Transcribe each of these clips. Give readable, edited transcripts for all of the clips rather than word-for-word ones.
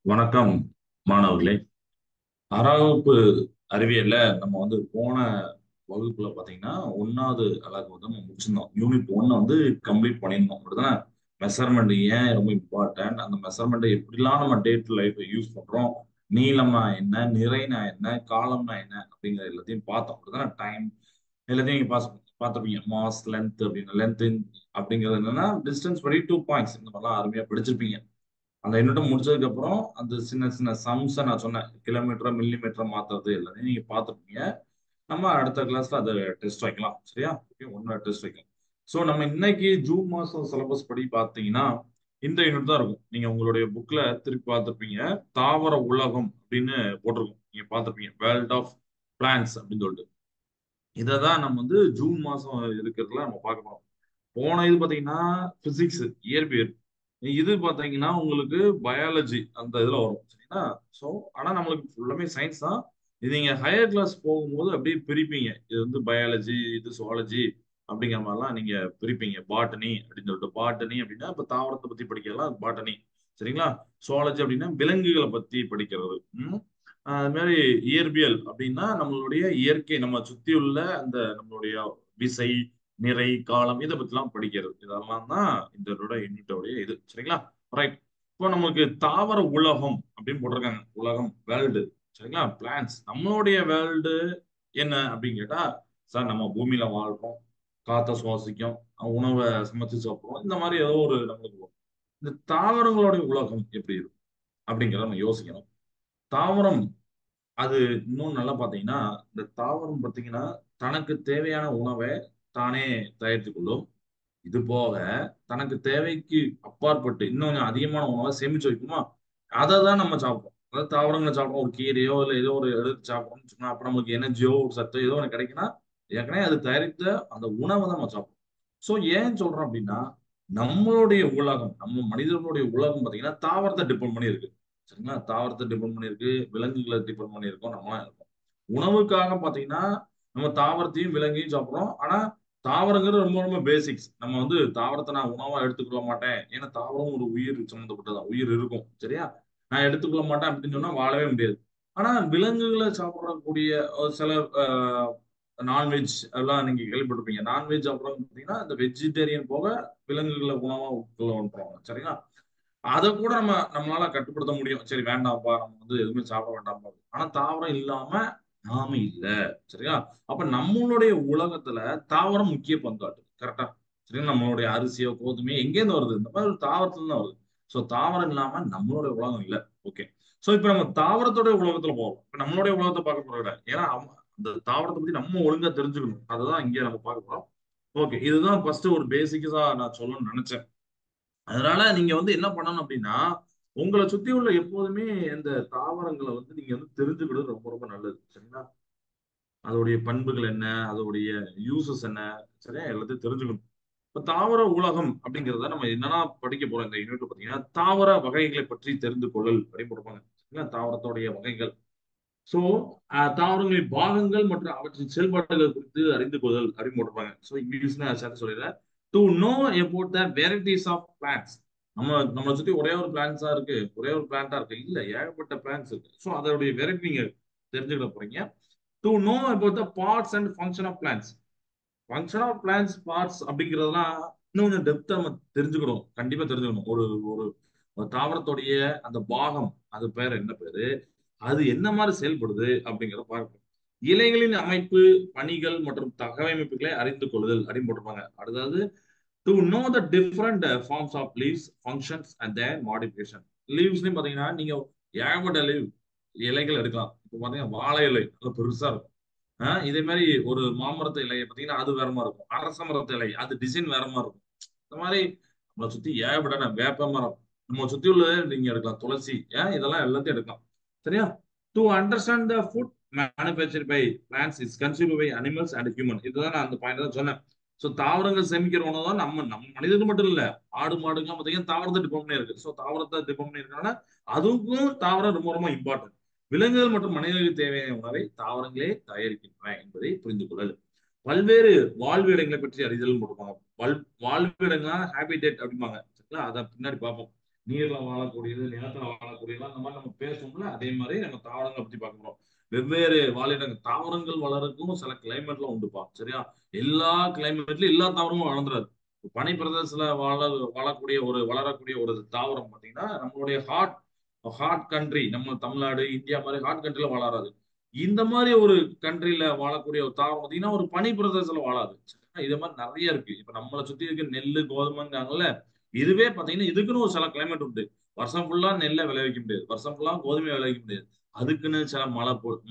வணக்கம் மாணவர்களே. ஆறாம் வகுப்பு அறிவியல்ல நம்ம போன வகுப்புல பாத்தீங்கன்னா ஒன்னாவது அலகு நம்ம முடிச்சிருந்தோம். யூனிட் 1 கம்ப்ளீட் பண்ணியிருந்தோம். அப்படிதானே? மெஷர்மெண்ட் ஏன் ரொம்ப இம்பார்ட்டன்ட், அந்த மெஷர்மெண்ட் எப்படிலாம் நம்ம டே டு லைஃப் யூஸ் பண்றோம், நீளம்னா என்ன, நிறைனா என்ன, காலம்னா என்ன அப்படிங்கிற எல்லாத்தையும் பார்த்தோம். அப்படிதானே? டைம் எல்லாத்தையும் நீங்க பார்த்துருப்பீங்க. மாஸ், லென்த் அப்படின்னு. லென்த் அப்படிங்கிறது என்னன்னா டிஸ்டன்ஸ் படி 2 பாயிண்ட்ஸ். இந்த மாதிரிலாம் அருமையா படிச்சிருப்பீங்க. அந்த யூனிட் முடிச்சதுக்கு அப்புறம் அந்த சின்ன சின்ன சம்ஸை நான் சொன்னேன். கிலோமீட்டர் மில்லிமீட்டர் மாத்துறது எல்லாத்தையும் நீங்க பார்த்துருப்பீங்க. நம்ம அடுத்த கிளாஸ்ல அதை டெஸ்ட் வைக்கலாம். சரியா? ஓகே, ஒன்னு டெஸ்ட் வைக்கலாம். ஸோ நம்ம இன்னைக்கு ஜூன் மாசம் சிலபஸ் படி பார்த்தீங்கன்னா இந்த யூனிட் தான் இருக்கும். நீங்க உங்களுடைய புக்ல திருப்பி பார்த்துருப்பீங்க. தாவர உலகம் அப்படின்னு போட்டிருக்கும். நீங்க பார்த்துருப்பீங்க, வேர்ல்ட் ஆஃப் பிளான்ஸ் அப்படின்னு சொல்லிட்டு. இதை தான் நம்ம ஜூன் மாசம் இருக்கிறதுல நம்ம பார்க்க போறோம். போன இது பாத்தீங்கன்னா பிசிக்ஸ், இயற்பியல். இது பாத்தீங்கன்னா உங்களுக்கு பயாலஜி அந்த இதுல வரும். சரிங்களா? ஸோ ஆனா நம்மளுக்கு ஃபுல்லாமே சயின்ஸ் தான். இது நீங்க ஹையர் கிளாஸ் போகும்போது அப்படியே பிரிப்பீங்க. இது பயாலஜி, இது சுவாலஜி அப்படிங்கிற மாதிரிலாம் நீங்க பிரிப்பீங்க. பாட்டனி அப்படின்னு சொல்லிட்டு. பாட்டனி அப்படின்னா இப்ப தாவரத்தை பத்தி படிக்கலாம், பாட்டனி. சரிங்களா? சுவாலஜி அப்படின்னா விலங்குகளை பத்தி படிக்கிறது. அது மாதிரி இயற்பியல் அப்படின்னா நம்மளுடைய இயற்கை, நம்ம சுத்தி உள்ள அந்த நம்மளுடைய விசை, நிறை, காலம், இதை பத்திலாம் படிக்கிறது. இதெல்லாம் தான் இந்த யூனிட்டோடைய இது. சரிங்களா? ரைட். இப்போ நமக்கு தாவர உலகம் அப்படின்னு போட்டிருக்காங்க. உலகம், வேர்ல்டு. சரிங்களா? பிளான்ஸ். நம்மளுடைய வேர்ல்டு என்ன அப்படின்னு கேட்டா, சார் நம்ம பூமியில வாழ்றோம், காத்த சுவாசிக்கும், உணவை சமைச்சு சாப்பிடுறோம், இந்த மாதிரி ஏதோ ஒரு நம்மளுக்கு வரும். இந்த தாவரங்களுடைய உலகம் எப்படி இருக்கும் அப்படிங்கிறத நம்ம யோசிக்கணும். தாவரம் அது இன்னும் நல்லா பாத்தீங்கன்னா, இந்த தாவரம் பாத்தீங்கன்னா தனக்கு தேவையான உணவை தானே தயாரித்துக் கொள்ளும். இது போக தனக்கு தேவைக்கு அப்பாற்பட்டு இன்னும் கொஞ்சம் அதிகமான உணவை சேமிச்சு வைக்குமா, அதை தான் நம்ம சாப்பிடுறோம். அதாவது தாவரங்களை சாப்பிடுறோம். ஒரு கீரையோ இல்லை ஏதோ ஒரு எடுத்து சாப்பிடுறோம்னு சொன்னா அப்ப நமக்கு எனர்ஜியோ ஒரு சத்தோ ஏதோ ஒன்று கிடைக்குன்னா ஏற்கனவே அது தயாரித்த அந்த உணவை தான் நம்ம சாப்பிடுறோம். ஸோ ஏன் சொல்றோம் அப்படின்னா, நம்மளுடைய உலகம், நம்ம மனிதர்களுடைய உலகம் பாத்தீங்கன்னா தாவரத்தை டிபெண்ட் பண்ணி இருக்கு. சரிங்களா? தாவரத்தை டிபெண்ட் பண்ணி இருக்கு, விலங்குகளை டிபெண்ட் பண்ணி இருக்கோம், நம்மளாம் இருக்கோம். உணவுக்காக பாத்தீங்கன்னா நம்ம தாவரத்தையும் விலங்கையும் சாப்பிடுறோம். ஆனா தாவரங்கிறது ரொம்ப ரொம்ப பேசிக்ஸ். நம்ம தாவரத்தை நான் உணவா எடுத்துக்கொள்ள மாட்டேன். ஏன்னா தாவரம் ஒரு உயிர் சம்மந்தப்பட்டதான். உயிர் இருக்கும். சரியா? நான் எடுத்துக்கொள்ள மாட்டேன் அப்படின்னு சொன்னா வாழவே முடியாது. ஆனா விலங்குகளை சாப்பிடக்கூடிய சில நான்வெஜ் எல்லாம் நீங்க கேள்விப்பட்டிருப்பீங்க. நான்வெஜ் அப்புறம் பார்த்தீங்கன்னா இந்த வெஜிடேரியன் போக விலங்குகளை உணவா உட்கொள்ளுவாங்க. சரிங்களா? அதை கூட நம்மளால கட்டுப்படுத்த முடியும். சரி வேண்டாம்ப்பா, நம்ம எதுவுமே சாப்பிட வேண்டாம்ப்பா. ஆனா தாவரம் இல்லாம நாம இல்ல. சரியா? அப்ப நம்மளுடைய உலகத்துல தாவரம் முக்கிய பங்காற்று. கரெக்டா? சரி, நம்மளுடைய அரிசியோ கோதுமையோ எங்கேருந்து வருது? இந்த மாதிரி ஒரு தாவரத்துல தான் வருது. சோ தாவரம் இல்லாம நம்மளுடைய உலகம் இல்ல. ஓகே. சோ இப்ப நம்ம தாவரத்தோட உலகத்துல போவோம். இப்ப நம்மளுடைய உலகத்தை பார்க்க போறோம் இல்ல. ஏன்னா அந்த தாவரத்தை பத்தி நம்ம ஒழுங்கா தெரிஞ்சுக்கணும். அதுதான் இங்க நம்ம பார்க்க போறோம். ஓகே, இதுதான் ஃபர்ஸ்ட் ஒரு பேசிக்கஸா நான் சொல்லணும்னு நினைச்சேன். அதனால நீங்க என்ன பண்ணணும் அப்படின்னா, உங்களை சுத்தி உள்ள எப்போதுமே இந்த தாவரங்களை நீங்க தெரிஞ்சுக்கிறது ரொம்ப ரொம்ப நல்லது. சரிங்களா? அதோடைய பண்புகள் என்ன, அதோடைய யூசஸ் என்ன, சரியா, எல்லாத்தையும் தெரிஞ்சுக்கணும். இப்ப தாவர உலகம் அப்படிங்கிறத நம்ம என்னன்னா படிக்க போறோம் இந்த யூனிட் பாத்தீங்கன்னா, தாவர வகைகளை பற்றி தெரிந்து கொள்ளல் அப்படின்னு போடுவாங்க. சரிங்களா? தாவரத்தோடைய வகைகள். சோ தாவரங்களின் பாகங்கள் மற்றும் அவற்றின் செயல்பாடுகள் குறித்து அறிந்து கொள்தல் அப்படின்னு போட்டிருப்பாங்க. ஸோ இங்கிலீஷ்ல சேர்த்து சொல்லிடுறேன். To know about the varieties of plants. நம்மளை சுத்தி ஒரே ஒரு பிளான்ஸா இருக்கு, ஒரே ஒரு பிளான்டா இருக்கு இல்ல, ஏகப்பட்ட பிளான்ஸ் இருக்கு. ஸோ அதோடைய வெரைட்டி நீங்க தெரிஞ்சுக்கிட போறீங்க. To know about the parts and function of plants. Function of plants, parts அப்படிங்கிறதுலாம் இன்னும் கொஞ்சம் டெப்தா நம்ம தெரிஞ்சுக்கணும். கண்டிப்பா தெரிஞ்சுக்கணும். ஒரு ஒரு ஒரு தாவரத்துடைய அந்த பாகம், அது பேர் என்ன பேரு, அது என்ன மாதிரி செயல்படுது அப்படிங்கிறத பார்க்கணும். இலைகளின் அமைப்பு, பணிகள் மற்றும் தகவமைப்புகளை அறிந்து கொள்ளுதல் அப்படின்னு போட்டிருப்பாங்க. அதாவது to know the different forms of leaves, functions and their modification. லீவ்ஸ்லயும் பாத்தீங்கன்னா நீங்க ஏகப்பட்ட லீவ் இலைகள் எடுக்கலாம். இப்போ பாத்தீங்கன்னா வாழை இலை நல்லா பெருசா இருக்கும். இதே மாதிரி ஒரு மாமரத்து இலையை பாத்தீங்கன்னா அது வேற மாதிரி இருக்கும். அரச மரத்து இலை அது டிசைன் வேற மாதிரி இருக்கும். இந்த மாதிரி நம்மளை சுத்தி ஏகப்பட்ட வேப்ப மரம், நம்ம சுத்தி உள்ள நீங்க எடுக்கலாம். துளசி, இதெல்லாம் எல்லாத்தையும் எடுக்கலாம். சரியா? To understand the food manufacture by plants is consume by animals and human. இதுதான் நான் அந்த பாயிண்ட் தான் சொன்னேன். ஸோ தாவரங்கள் சேமிக்கிற உணவு தான் நம்ம நம்ம மனிதனுக்கு மட்டும் இல்ல, ஆடு மாடுங்க பார்த்தீங்கன்னா தாவரத்தை டிபெண்ட் பண்ணி இருக்கு. ஸோ தாவரத்தை டிபெண்ட் பண்ணி இருக்கனால அதுக்கும் தாவரம் ரொம்ப ரொம்ப இம்பார்ட்டன்ட். விலங்குகள் மற்றும் மனிதர்களுக்கு தேவையான உணவை தாவரங்களே தயாரிக்கின்றன என்பதை புரிந்து கொள்ளல். பல்வேறு வாழ்விடங்களை பற்றி அறிதல் போட்டுப்பாங்க. வாழ்விடங்களா ஹேபிடேட் அப்படிம்பாங்க. சரிங்களா? அதை பின்னாடி பார்ப்போம். நீர்ல வாழக்கூடியது, நிலத்துல வாழக்கூடியது அந்த மாதிரி நம்ம பேசுவோம்ல, அதே மாதிரி நம்ம தாவரங்களை பத்தி பார்க்க போறோம். வெவ்வேறு வாழிடங்கள் தாவரங்கள் வளர்றதுக்கும் சில கிளைமேட்ல உண்டுப்பா. சரியா? எல்லா கிளைமேட்லயும் எல்லா தாவரமும் வளர்ந்துராது. பனி பிரதேசத்துல வாழக்கூடிய வளரக்கூடிய ஒரு தாவரம் பாத்தீங்கன்னா நம்மளுடைய ஹாட் ஹாட் கண்ட்ரி, நம்ம தமிழ்நாடு இந்தியா மாதிரி ஹாட் கண்ட்ரில வளராது. இந்த மாதிரி ஒரு கண்ட்ரில வாழக்கூடிய ஒரு தாவரம் பாத்தீங்கன்னா ஒரு பனி பிரதேசத்துல வாழாது. சரியா? இது மாதிரி நிறைய இருக்கு. இப்ப நம்மளை சுத்தி இருக்க நெல்லு கோதுமைங்காங்கல்ல, இதுவே பாத்தீங்கன்னா இதுக்குன்னு ஒரு சில கிளைமேட் உண்டு. வருஷம் ஃபுல்லா நெல்லை விளைவிக்க முடியாது, வருஷம் ஃபுல்லா கோதுமை விளைவிக்க முடியாது. அதுக்குன்னு சில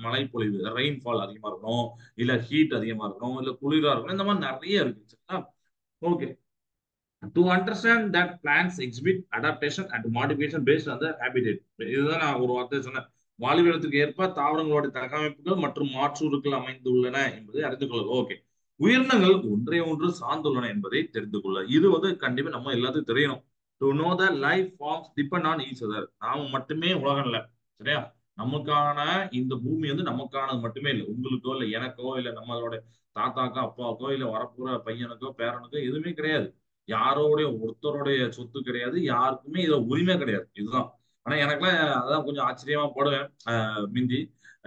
மழை பொழிவு, ரெயின்ஃபால் அதிகமா இருக்கணும், இல்ல ஹீட் அதிகமா இருக்கணும், இல்ல குளிரா இருக்கணும். இந்த மாதிரி நிறைய இருக்கு. சரிங்களா? Okay. To understand that plants exhibit adaptation and modification based on the habitat. இதுதான் நான் ஒரு வார்த்தை சொன்னேன். வாழ்விடத்துக்கு ஏற்ப தாவரங்களோட தகவமைப்புகள் மற்றும் மாற்றூறுகள் அமைந்துள்ளன என்பதை அறிந்து கொள்ள. ஓகே. உயிரினங்கள் ஒன்றை ஒன்று சார்ந்துள்ளன என்பதை தெரிந்து கொள்ள. இது வந்து கண்டிப்பா நம்ம எல்லாத்துக்கும் தெரியணும். To know the life forms depend on each other. நாம மட்டுமே உலகம் இல்ல. சரியா? நமக்கான இந்த பூமி வந்து நமக்கானது மட்டுமே இல்லை. உங்களுக்கோ இல்ல எனக்கோ இல்ல நம்மளோட தாத்தாக்கோ அப்பாவுக்கோ இல்ல வரப்போற பையனுக்கோ பேரனுக்கோ எதுவுமே கிடையாது. யாரோடைய ஒருத்தருடைய சொத்து கிடையாது. யாருக்குமே இதுல உரிமை கிடையாது. இதுதான். ஆனா எனக்குலாம் அதான் கொஞ்சம் ஆச்சரியமா படுவேன். மிந்தி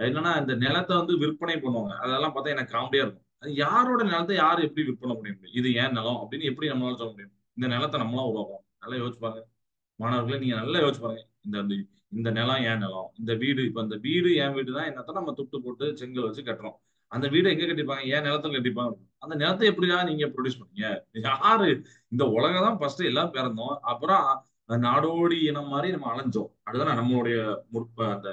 என்னன்னா இந்த நிலத்தை வந்து விற்பனை பண்ணுவாங்க. அதெல்லாம் பார்த்தா எனக்கு காமெடியா இருக்கும். அது யாரோட நிலத்தை யார் எப்படி விற்பனை பண்ண முடியும்? இது ஏன் நிலம் அப்படின்னு எப்படி நம்மளால சொல்ல முடியும்? இந்த நிலத்தை நம்மளா உருவாக்கும். நல்லா யோசிச்சு பாருங்க மாணவர்களே, நீங்க நல்லா யோசிச்சு பாருங்க. இந்த இந்த இந்த நிலம் ஏன் நிலம், இந்த வீடு, இப்ப இந்த வீடு என் வீடு தான், என்னத்தான் நம்ம துட்டு போட்டு செங்கல் வச்சு கட்டுறோம். அந்த வீடு எங்க கட்டிப்பாங்க? ஏன் நிலத்துல கட்டிப்பாங்க. அந்த நிலத்தை எப்படியா நீங்க ப்ரொடியூஸ் பண்ணீங்க? யாரு? இந்த உலகம் தான் ஃபர்ஸ்ட் எல்லாம் பிறந்தோம், அப்புறம் நாடோடி இனம் மாதிரி நம்ம அலைஞ்சோம். அதுதான் நம்மளுடைய அந்த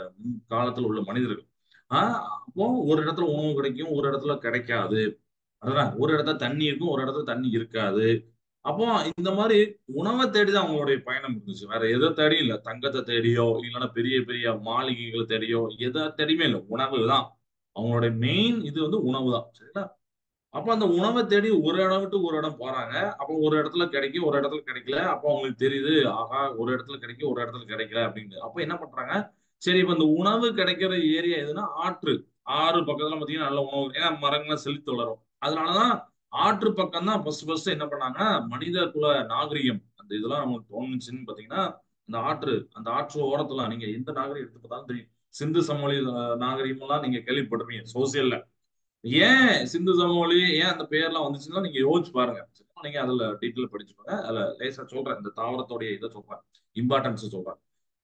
காலத்துல உள்ள மனிதர்கள். அப்போ ஒரு இடத்துல உணவு கிடைக்கும், ஒரு இடத்துல கிடைக்காது. அதுதான் ஒரு இடத்துல தண்ணி இருக்கும், ஒரு இடத்துல தண்ணி இருக்காது. அப்போ இந்த மாதிரி உணவை தேடிதான் அவங்களுடைய பயணம் இருந்துச்சு. வேற எதை தேடியும் இல்ல. தங்கத்தை தேடியோ இல்லைன்னா பெரிய பெரிய மாளிகைகளை தேடியோ எதை தேடியுமே இல்லை. உணவு தான் அவங்களுடைய மெயின். இது வந்து உணவு தான். சரிங்களா? அப்ப அந்த உணவை தேடி ஒரு இடம் விட்டு ஒரு இடம் போறாங்க. அப்போ ஒரு இடத்துல கிடைக்கும், ஒரு இடத்துல கிடைக்கல. அப்போ அவங்களுக்கு தெரியுது, ஆகா ஒரு இடத்துல கிடைக்கும், ஒரு இடத்துல கிடைக்கல அப்படின்னு. அப்ப என்ன பண்றாங்க? சரி, இப்ப இந்த உணவு கிடைக்கிற ஏரியா எதுனா ஆற்று, ஆறு பக்கத்துல பாத்தீங்கன்னா நல்ல உணவு, ஏன்னா மரங்கள்லாம் செழித்து வளரும். அதனாலதான் ஆற்று பக்கம் தான் ஃபர்ஸ்ட் என்ன பண்ணாங்க? மனித குல நாகரிகம் அந்த இதெல்லாம் நமக்கு தோணுச்சுன்னு பாத்தீங்கன்னா அந்த ஆற்று ஓரத்துல நீங்க எந்த நாகரிகம் எடுத்து பார்த்தாலும் தெரியும். சிந்து சமவெளி நாகரிகம் எல்லாம் நீங்க கேள்விப்பட்டிருப்பீங்க சோசியல்ல. ஏன் சிந்து சமவெளி ஏன் அந்த பேர்லாம் வந்துச்சுன்னா நீங்க யோசிச்சு பாருங்க. நீங்க அதுல டீட்டெயில் படிச்சுக்கோங்க. அதுல லேசா சொல்றேன், இந்த தாவரத்தோடைய இதை சொல்றேன், இம்பார்ட்டன்ஸ் சொல்றேன்.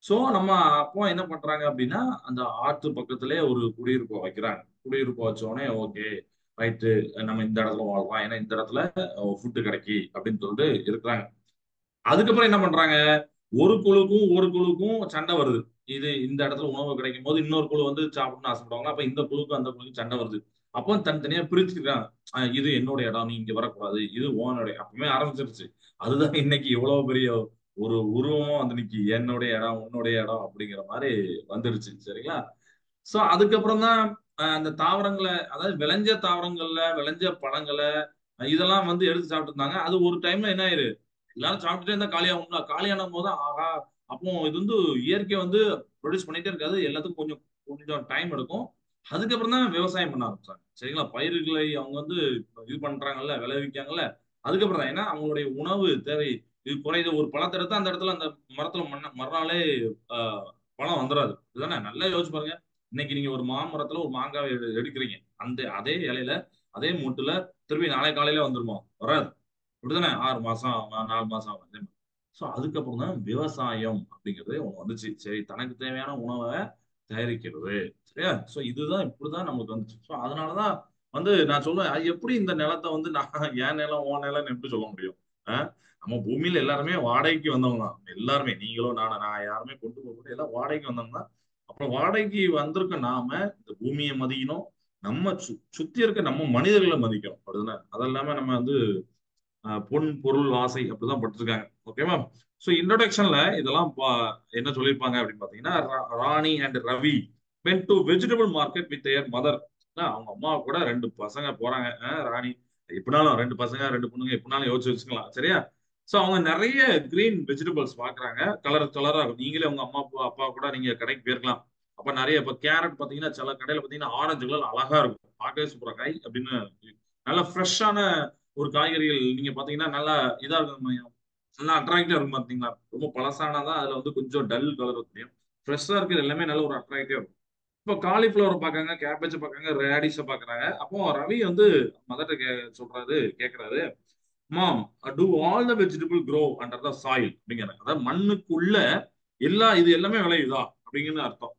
சோ நம்ம அப்போ என்ன பண்றாங்க அப்படின்னா அந்த ஆற்று பக்கத்திலே ஒரு குடியிருப்பு வைக்கிறாங்க. குடியிருப்பு வச்ச உடனே ஓகே ரைட்டு, நம்ம இந்த இடத்துல வாழ்றோம், ஏன்னா இந்த இடத்துல ஃபுட்டு கிடைக்கி அப்படின்னு சொல்லிட்டு இருக்கிறாங்க. அதுக்கப்புறம் என்ன பண்றாங்க? ஒரு குழுக்கும் சண்டை வருது. இது இந்த இடத்துல உணவு கிடைக்கும் போது இன்னொரு குழு வந்து சாப்பிடணும்னு ஆசைப்படுவாங்க. அப்ப இந்த குழுக்கும் அந்த குழுக்கும் சண்டை வருது. அப்போ தனித்தனியா பிரிச்சுக்கிறாங்க. இது என்னோட இடம், நீ இங்க வரக்கூடாது, இது ஓனோட அப்பவுமே ஆரம்பிச்சிருச்சு. அதுதான் இன்னைக்கு எவ்வளவு பெரிய ஒரு உருவமும் வந்து நிக்கி, என்னுடைய இடம் உன்னுடைய இடம் அப்படிங்கிற மாதிரி வந்துருச்சு. சரிங்களா? சோ அதுக்கப்புறம் தான் அந்த தாவரங்களை, அதாவது விளைஞ்ச தாவரங்கள்ல விளைஞ்ச பழங்களை இதெல்லாம் வந்து எடுத்து சாப்பிட்டு இருந்தாங்க. அது ஒரு டைம்ல என்ன ஆயிரு, எல்லாரும் சாப்பிட்டுட்டே இருந்தா காலியாகும்ல. காலியான போது ஆகா, அப்போ இது வந்து இயற்கை வந்து ப்ரொடியூஸ் பண்ணிட்டே இருக்காது, எல்லாத்துக்கும் கொஞ்சம் கொஞ்சம் டைம் எடுக்கும். அதுக்கப்புறம் தான் விவசாயம் பண்ண ஆரம்பிச்சாங்க. சரிங்களா? பயிர்களை அவங்க வந்து இது பண்றாங்கல்ல, விளைவிக்காங்கல்ல. அதுக்கப்புறம் தான் ஏன்னா அவங்களுடைய உணவு தேவை இது குறையுது. ஒரு பழத்தை எடுத்தா அந்த இடத்துல அந்த மரத்துல மறுநாளே ஆஹ், பழம் வந்துடாது. இதுதானே? நல்லா யோசிச்சு பாருங்க. இன்னைக்கு நீங்க ஒரு மாமரத்துல ஒரு மாங்காவை எடுக்கிறீங்க, அந்த அதே இலையில அதே மூட்டுல திருப்பி நாளை காலையில வந்துருமா? வராது. இப்படிதானே? 6 மாசம் ஆகும், 4 மாசம் ஆகும். அதே மாதிரி. ஸோ அதுக்கப்புறம் தான் விவசாயம் அப்படிங்கிறது ஒண்ணு வந்துச்சு. சரி, தனக்கு தேவையான உணவை தயாரிக்கிறது. சரியா? ஸோ இதுதான் இப்படிதான் நமக்கு வந்துச்சு. ஸோ அதனாலதான் வந்து நான் சொல்லுவேன், அது எப்படி இந்த நிலத்தை வந்து நான் என் நிலம் உன் நிலம்னு எப்படி சொல்ல முடியும்? அஹ் நம்ம பூமியில எல்லாருமே வாடகைக்கு வந்தவங்க தான். எல்லாருமே, நீங்களும் நானும், நான் யாருமே கொண்டு போக எல்லாம் வாடகைக்கு வந்தவங்க தான். அப்புறம் வாடகைக்கு வந்திருக்க நாம இந்த பூமியை மதிக்கணும். நம்ம சுத்தி இருக்க நம்ம மனிதர்களை மதிக்கணும். அப்படிதானே? அதெல்லாம நம்ம வந்து பொன் பொருள் ஆசை அப்படிதான் பட்டிருக்காங்க. ஓகேவா? ஸோ இன்ட்ரோடக்ஷன்ல இதெல்லாம் என்ன சொல்லியிருப்பாங்க அப்படின்னு பாத்தீங்கன்னா, Rani and Ravi went to vegetable market with their mother. அவங்க அம்மா கூட ரெண்டு பசங்க போறாங்க. ராணி எப்படினாலும் ரெண்டு பசங்க ரெண்டு பொண்ணுங்க எப்படினாலும் யோசிச்சு வச்சுக்கலாம். சரியா? ஸோ அவங்க நிறைய கிரீன் வெஜிடபிள்ஸ் பாக்குறாங்க. கலர் கலரா இருக்கும். நீங்களே உங்க அம்மா அப்பா கூட நீங்க கடைக்கு போயிருக்கலாம். அப்ப நிறைய இப்ப கேரட் பாத்தீங்கன்னா சில கடையில பாத்தீங்கன்னா ஆரஞ்சு கலர் அழகா இருக்கும். பார்க்கவே சூப்பரா காய் அப்படின்னு நல்ல ஃப்ரெஷ்ஷான ஒரு காய்கறிகள் நீங்க பாத்தீங்கன்னா நல்லா இதா இருக்கும். நல்லா அட்ராக்டிவா இருக்கும் பாத்தீங்களா? ரொம்ப பழசானதா அதுல வந்து கொஞ்சம் டல் கலர் தெரியும். ஃப்ரெஷ்ஷா இருக்கிறது எல்லாமே நல்ல ஒரு அட்ராக்டிவா இருக்கும். இப்போ காலிஃபிளவர் பாக்காங்க, கேபேஜ் பாக்காங்க, ரேடிஷ பாக்குறாங்க. அப்போ ரவி வந்து மதர்ட்ட சொல்றாரு, கேக்குறாரு, mom, do all the vegetable grow under the soil அப்படிங்கிறாங்க. அதாவது மண்ணுக்குள்ள இது எல்லாமே விளையுதா அப்படிங்கிறது அர்த்தம்.